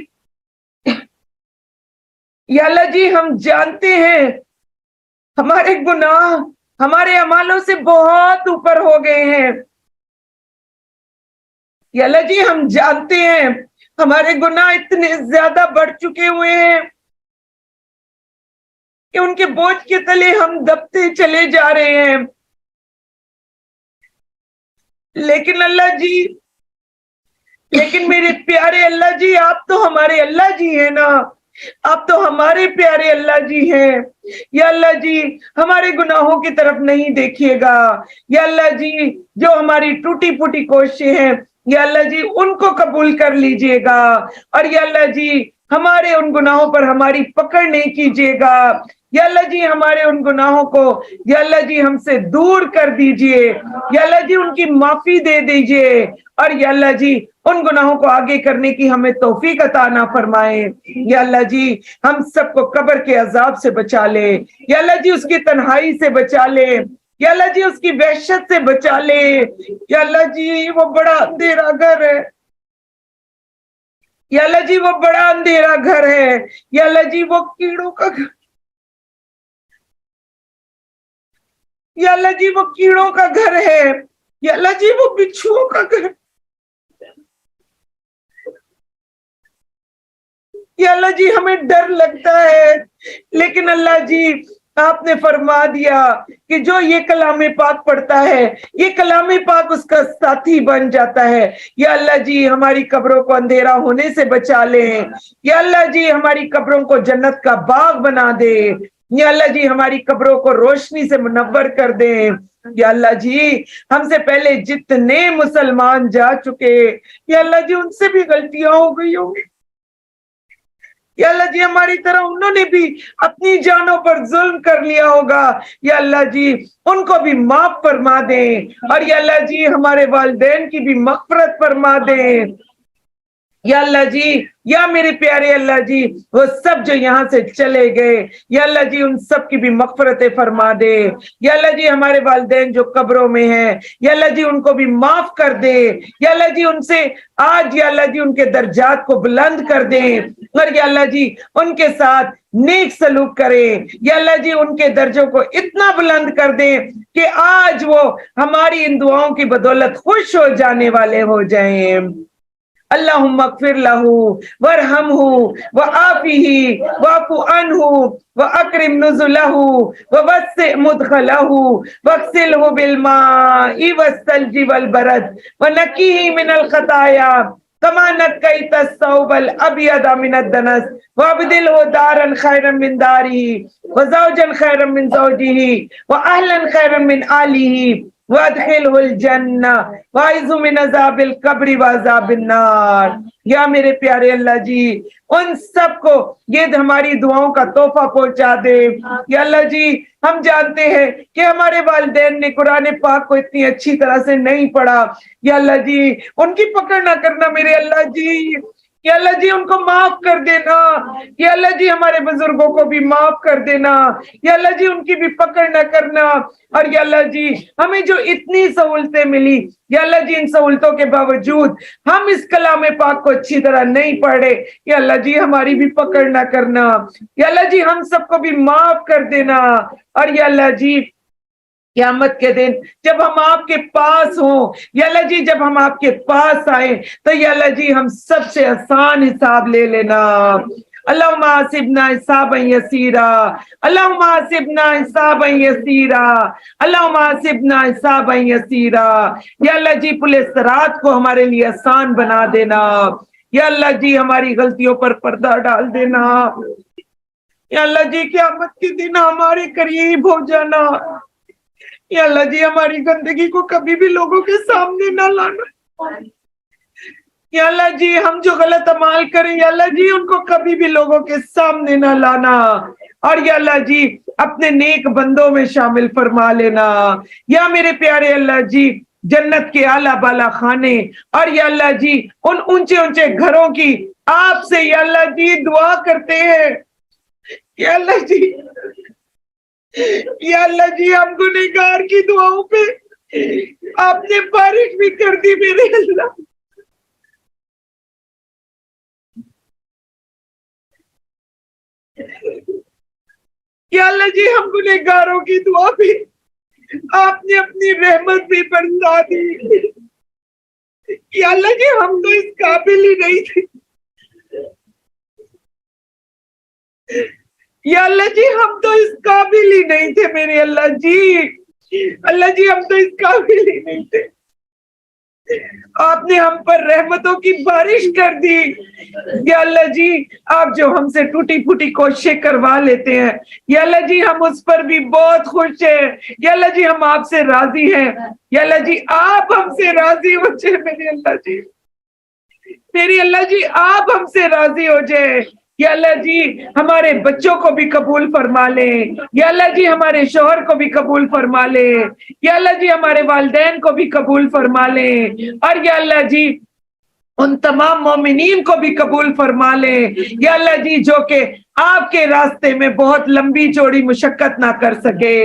Speaker 1: یا اللہ جی ہم جانتے ہیں ہمارے گناہ ہمارے اعمالوں سے بہت اوپر ہو گئے ہیں یا اللہ جی ہم جانتے ہیں ہمارے گناہ اتنے زیادہ بڑھ چکے ہوئے ہیں کہ ان کے بوجھ کے تلے ہم دبتے چلے جا رہے ہیں لیکن اللہ جی لیکن میرے پیارے اللہ جی آپ تو ہمارے اللہ جی ہیں نا آپ تو ہمارے پیارے اللہ جی ہیں یا اللہ جی ہمارے گناہوں کی طرف نہیں دیکھیے گا یا اللہ جی جو ہماری ٹوٹی پھوٹی کوششیں ہیں یا اللہ جی ان کو قبول کر لیجئے گا اور یا اللہ جی ہمارے ان گناہوں پر ہماری پکڑ نہیں کیجیے گا یا اللہ جی ہمارے ان گناہوں کو یا اللہ جی ہم سے دور کر دیجئے یا اللہ جی ان کی معافی دے دیجئے اور یا اللہ جی ان گناہوں کو آگے کرنے کی ہمیں توفیق عطا نہ فرمائے یا اللہ جی ہم سب کو قبر کے عذاب سے بچا لے یا اللہ جی اس کی تنہائی سے بچا لے یا اللہ جی اس کی وحشت سے بچا لے یا اللہ جی وہ بڑا اندھیرا گھر ہے یا اللہ جی وہ بڑا اندھیرا گھر ہے یا اللہ جی وہ کیڑوں کا گھر یا اللہ جی وہ کیڑوں کا گھر ہے یا اللہ جی وہ بچھوؤں کا گھر یا اللہ جی ہمیں ڈر لگتا ہے لیکن اللہ جی آپ نے فرما دیا کہ جو یہ کلام پاک پڑھتا ہے یہ کلام پاک اس کا ساتھی بن جاتا ہے یا اللہ جی ہماری قبروں کو اندھیرا ہونے سے بچا لیں یا اللہ جی ہماری قبروں کو جنت کا باغ بنا دے یا اللہ جی ہماری قبروں کو روشنی سے منور کر دیں یا اللہ جی ہم سے پہلے جتنے مسلمان جا چکے یا اللہ جی ان سے بھی غلطیاں ہو گئی ہوں گی یا اللہ جی ہماری طرح انہوں نے بھی اپنی جانوں پر ظلم کر لیا ہوگا یا اللہ جی ان کو بھی معاف فرما دیں اور یا اللہ جی ہمارے والدین کی بھی مغفرت فرما دیں یا اللہ جی یا میرے پیارے اللہ جی وہ سب جو یہاں سے چلے گئے یا اللہ جی ان سب کی بھی مغفرت فرما دے یا اللہ جی ہمارے والدین جو قبروں میں ہیں یا اللہ جی ان کو بھی معاف کر دے یا اللہ جی ان سے آج یا اللہ جی ان کے درجات کو بلند کر دیں اور یا اللہ جی ان کے ساتھ نیک سلوک کرے یا اللہ جی ان کے درجوں کو اتنا بلند کر دیں کہ آج وہ ہماری ان دعاؤں کی بدولت خوش ہو جانے والے ہو جائیں اللہم اغفر لہ ورحمہ وعافہ واعف عنہ واکرم نزلہ ووسع مدخلہ واغسلہ بالماء والثلج والبرد ونقیہ من الخطایا كما نقيت الثوب الابيض من الدنس وابدله دارا خيرا من داره وزوجا خيرا من زوجه واهلا خيرا من اهله وادخله الجنہ واعوذ من عذاب القبر وعذاب النار یا میرے پیارے اللہ جی ان سب کو یہ ہماری دعاؤں کا تحفہ پہنچا دے یا اللہ جی ہم جانتے ہیں کہ ہمارے والدین نے قرآن پاک کو اتنی اچھی طرح سے نہیں پڑھا یا اللہ جی ان کی پکڑ نہ کرنا میرے اللہ جی یا اللہ جی ان کو معاف کر دینا یا اللہ جی ہمارے بزرگوں کو بھی معاف کر دینا یا اللہ جی ان کی بھی پکڑ نہ کرنا اور یا اللہ جی ہمیں جو اتنی سہولتیں ملی یا اللہ جی ان سہولتوں کے باوجود ہم اس کلام پاک کو اچھی طرح نہیں پڑھے یا اللہ جی ہماری بھی پکڑ نہ کرنا یا اللہ جی ہم سب کو بھی معاف کر دینا اور یا اللہ جی قیامت کے دن جب ہم آپ کے پاس ہوں یا اللہ جی جب ہم آپ کے پاس آئیں تو یا اللہ جی ہم سب سے آسان حساب لے لینا اللهم حاسبنا حسابا یسیرا، اللهم حاسبنا حسابا یسیرا، اللهم حاسبنا حسابا یسیرا۔ یا اللہ جی پل صراط کو ہمارے لیے آسان بنا دینا، یا اللہ جی ہماری غلطیوں پر پردہ ڈال دینا، یا اللہ جی قیامت کے دن ہمارے قریب ہو جانا، یا اللہ جی ہماری گندگی کو کبھی بھی لوگوں کے سامنے نہ لانا، یا اللہ جی ہم جو غلط اعمال کریں یا اللہ جی ان کو کبھی بھی لوگوں کے سامنے نہ لانا، اور یا اللہ جی اپنے نیک بندوں میں شامل فرما لینا۔ یا میرے پیارے اللہ جی جنت کے اعلیٰ بالا خانے اور یا اللہ جی ان اونچے اونچے گھروں کی آپ سے یا اللہ جی دعا کرتے ہیں، یا اللہ جی، یا اللہ جی ہم گنہگار کی دعاؤں پہ آپ نے بارش بھی کر دی میرے اللہ۔ یا اللہ جی ہم گنہگاروں کی دعا پہ آپ نے اپنی رحمت بھی برسا دی، یا اللہ جی ہم تو اس قابل ہی نہیں تھے، یا اللہ جی ہم تو اس قابل ہی نہیں تھے میرے اللہ جی، اللہ جی ہم تو اس قابل ہی نہیں تھے، آپ نے ہم پر رحمتوں کی بارش کر دی، یا اللہ جی آپ جو ہم سے ٹوٹی پھوٹی کوششیں کروا لیتے ہیں یا اللہ جی ہم اس پر بھی بہت خوش ہیں، یا اللہ جی ہم آپ سے راضی ہیں، یا اللہ جی آپ ہم سے راضی ہو جائے میرے اللہ جی، میری اللہ جی آپ ہم سے راضی ہو جائے، یا اللہ جی ہمارے بچوں کو بھی قبول فرما لے، یا اللہ جی ہمارے شوہر کو بھی قبول فرما لے، یا اللہ جی ہمارے والدین کو بھی قبول فرما لے، اور یا اللہ جی ان تمام مومنین کو بھی قبول فرما لے، یا اللہ جی جو کہ آپ کے راستے میں بہت لمبی چوڑی مشقت نہ کر سکے،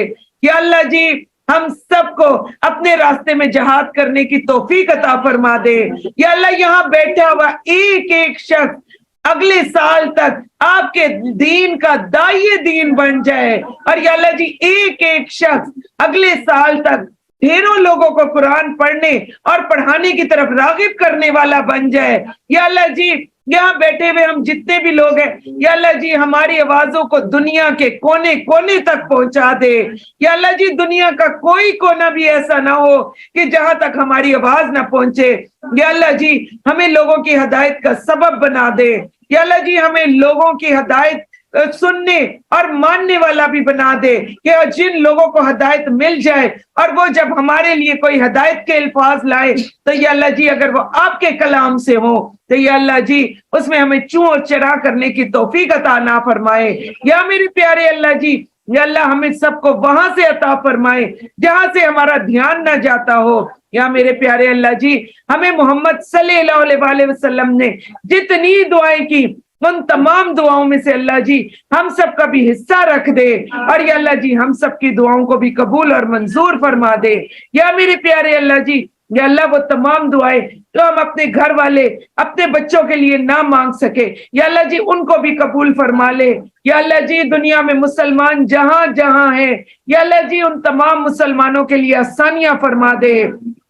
Speaker 1: یا اللہ جی ہم سب کو اپنے راستے میں جہاد کرنے کی توفیق عطا فرما دے، یا اللہ یہاں بیٹھا ہوا ایک ایک شخص اگلے سال تک آپ کے دین کا داعی دین بن جائے، اور یا اللہ جی ایک ایک شخص اگلے سال تک ڈھیروں لوگوں کو قرآن پڑھنے اور پڑھانے کی طرف راغب کرنے والا بن جائے، یا اللہ جی یہاں بیٹھے ہوئے ہم جتنے بھی لوگ ہیں یا اللہ جی ہماری آوازوں کو دنیا کے کونے کونے تک پہنچا دے، یا اللہ جی دنیا کا کوئی کونا بھی ایسا نہ ہو کہ جہاں تک ہماری آواز نہ پہنچے، یا اللہ جی ہمیں لوگوں کی ہدایت کا سبب بنا دے، یا اللہ جی ہمیں لوگوں کی ہدایت سننے اور ماننے والا بھی بنا دے، کہ جن لوگوں کو ہدایت مل جائے اور وہ جب ہمارے لیے کوئی ہدایت کے الفاظ لائے تو یا اللہ جی اگر وہ آپ کے کلام سے ہو تو یا اللہ جی اس میں ہمیں چوں اور چرا کرنے کی توفیق عطا نہ فرمائے، یا میرے پیارے اللہ جی یا اللہ ہمیں سب کو وہاں سے عطا فرمائے جہاں سے ہمارا دھیان نہ جاتا ہو، یا میرے پیارے اللہ جی ہمیں محمد صلی اللہ علیہ وسلم نے جتنی دعائیں کی ان تمام دعاؤں میں سے اللہ جی ہم سب کا بھی حصہ رکھ دے، اور یا اللہ جی ہم سب کی دعاؤں کو بھی قبول اور منظور فرما دے، یا میرے پیارے اللہ جی یا اللہ وہ تمام دعائیں جو ہم اپنے گھر والے اپنے بچوں کے لیے نہ مانگ سکے یا اللہ جی ان کو بھی قبول فرما لے، یا اللہ جی دنیا میں مسلمان جہاں جہاں ہیں یا اللہ جی ان تمام مسلمانوں کے لیے آسانیاں فرما دے،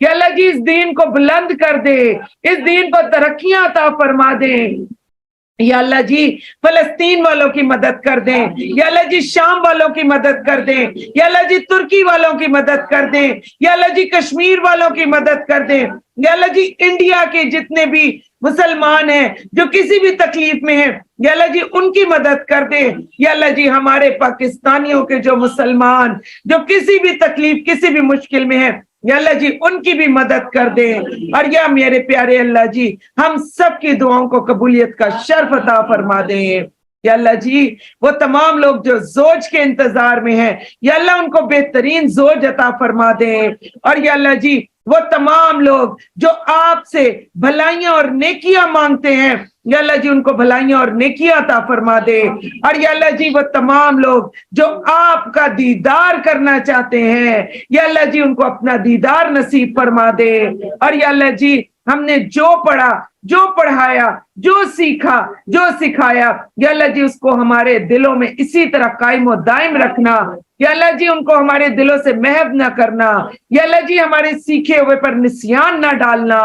Speaker 1: یا اللہ جی اس دین کو بلند کر دے، اس دین کو ترقیاں عطا فرما دے، یا اللہ جی فلسطین والوں کی مدد کر دیں، یا اللہ جی شام والوں کی مدد کر دیں، یا اللہ جی ترکی والوں کی مدد کر دیں، یا اللہ جی کشمیر والوں کی مدد کر دیں، یا اللہ جی انڈیا کے جتنے بھی مسلمان ہیں جو کسی بھی تکلیف میں ہیں یا اللہ جی ان کی مدد کر دیں، یا اللہ جی ہمارے پاکستانیوں کے جو مسلمان جو کسی بھی تکلیف کسی بھی مشکل میں ہیں یا اللہ جی ان کی بھی مدد کر دیں، اور یا میرے پیارے اللہ جی ہم سب کی دعاؤں کو قبولیت کا شرف عطا فرما دیں، یا اللہ جی وہ تمام لوگ جو زوج کے انتظار میں ہیں یا اللہ ان کو بہترین زوج عطا فرما دیں، اور یا اللہ جی وہ تمام لوگ جو آپ سے بھلائیاں اور نیکیاں مانگتے ہیں یا اللہ جی ان کو بھلائیاں اور نیکیاں عطا فرما دے، اور یا اللہ جی وہ تمام لوگ جو آپ کا دیدار کرنا چاہتے ہیں یا اللہ جی ان کو اپنا دیدار نصیب فرما دے، اور یا اللہ جی ہم نے جو پڑھا جو پڑھایا جو سیکھا جو سکھایا یا اللہ جی اس کو ہمارے دلوں میں اسی طرح قائم و دائم رکھنا، یا اللہ جی ان کو ہمارے دلوں سے محو نہ کرنا، یا اللہ جی ہمارے سیکھے ہوئے پر نسیان نہ ڈالنا،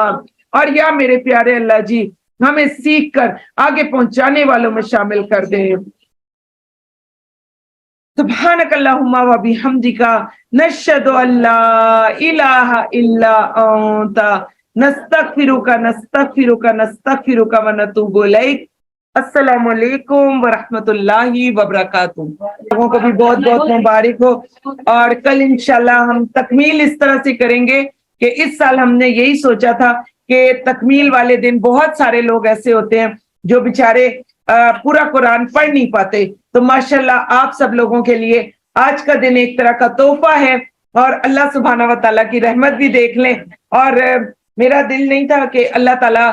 Speaker 1: اور یا میرے پیارے اللہ جی ہمیں سیکھ کر آگے پہنچانے والوں میں شامل کر دے۔ سبحانک اللہم و بحمدک نشہد ان لا الہ الا انت نستغفرک ونتوب الیک۔ السلام علیکم ورحمۃ اللہ وبرکاتہ۔ لوگوں کو بھی بہت بہت مبارک ہو، اور کل انشاءاللہ ہم تکمیل اس طرح سے کریں گے کہ اس سال ہم نے یہی سوچا تھا کہ تکمیل والے دن بہت سارے لوگ ایسے ہوتے ہیں جو بیچارے پورا قرآن پڑھ نہیں پاتے، تو ماشاءاللہ آپ سب لوگوں کے لیے آج کا دن ایک طرح کا تحفہ ہے، اور اللہ سبحانہ و تعالیٰ کی رحمت بھی دیکھ لیں۔ اور میرا دل نہیں تھا کہ اللہ تعالیٰ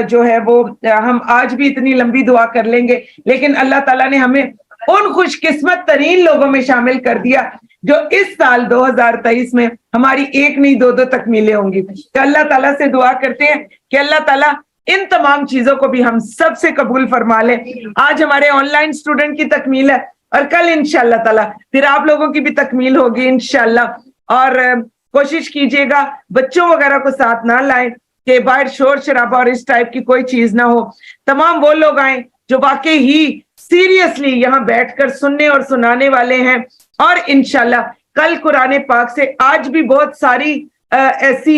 Speaker 1: جو ہے وہ ہم آج بھی اتنی لمبی دعا کر لیں گے، لیکن اللہ تعالیٰ نے ہمیں ان خوش قسمت ترین لوگوں میں شامل کر دیا جو اس سال 2023 میں ہماری ایک نہیں دو تکمیلیں ہوں گی۔ تو اللہ تعالیٰ سے دعا کرتے ہیں کہ اللہ تعالیٰ ان تمام چیزوں کو بھی ہم سب سے قبول فرما لے۔ آج ہمارے آن لائن اسٹوڈنٹ کی تکمیل ہے، اور کل انشاءاللہ تعالیٰ پھر آپ لوگوں کی بھی تکمیل ہوگی انشاءاللہ۔ اور کوشش کیجئے گا بچوں وغیرہ کو ساتھ نہ لائیں کہ باہر شور شرابہ اور اس ٹائپ کی کوئی چیز نہ ہو۔ تمام وہ لوگ آئیں جو واقعی ہی سیریسلی یہاں بیٹھ کر سننے اور سنانے والے ہیں، اور انشاءاللہ کل قرآن پاک سے آج بھی بہت ساری ایسی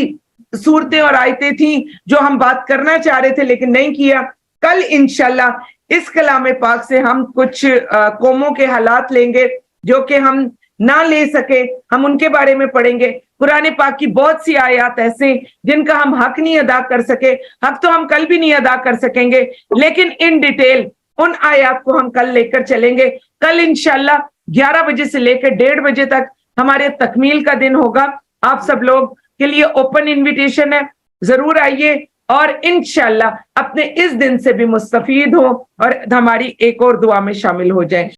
Speaker 1: صورتیں اور آیتیں تھیں جو ہم بات کرنا چاہ رہے تھے لیکن نہیں کیا۔ کل انشاءاللہ اس کلام پاک سے ہم کچھ قوموں کے حالات لیں گے جو کہ ہم نہ لے سکے، ہم ان کے بارے میں پڑھیں گے۔ قرآن پاک کی بہت سی آیات ایسے جن کا ہم حق نہیں ادا کر سکے، حق تو ہم کل بھی نہیں ادا کر سکیں گے، لیکن ان ڈیٹیل ان آیات کو ہم کل لے کر چلیں گے۔ کل انشاءاللہ 11 بجے سے لے کر 1:30 بجے تک ہمارے تکمیل کا دن ہوگا۔ آپ سب لوگ کے لیے اوپن انویٹیشن ہے، ضرور آئیے اور انشاءاللہ اپنے اس دن سے بھی مستفید ہو اور ہماری ایک اور دعا میں شامل ہو جائیں۔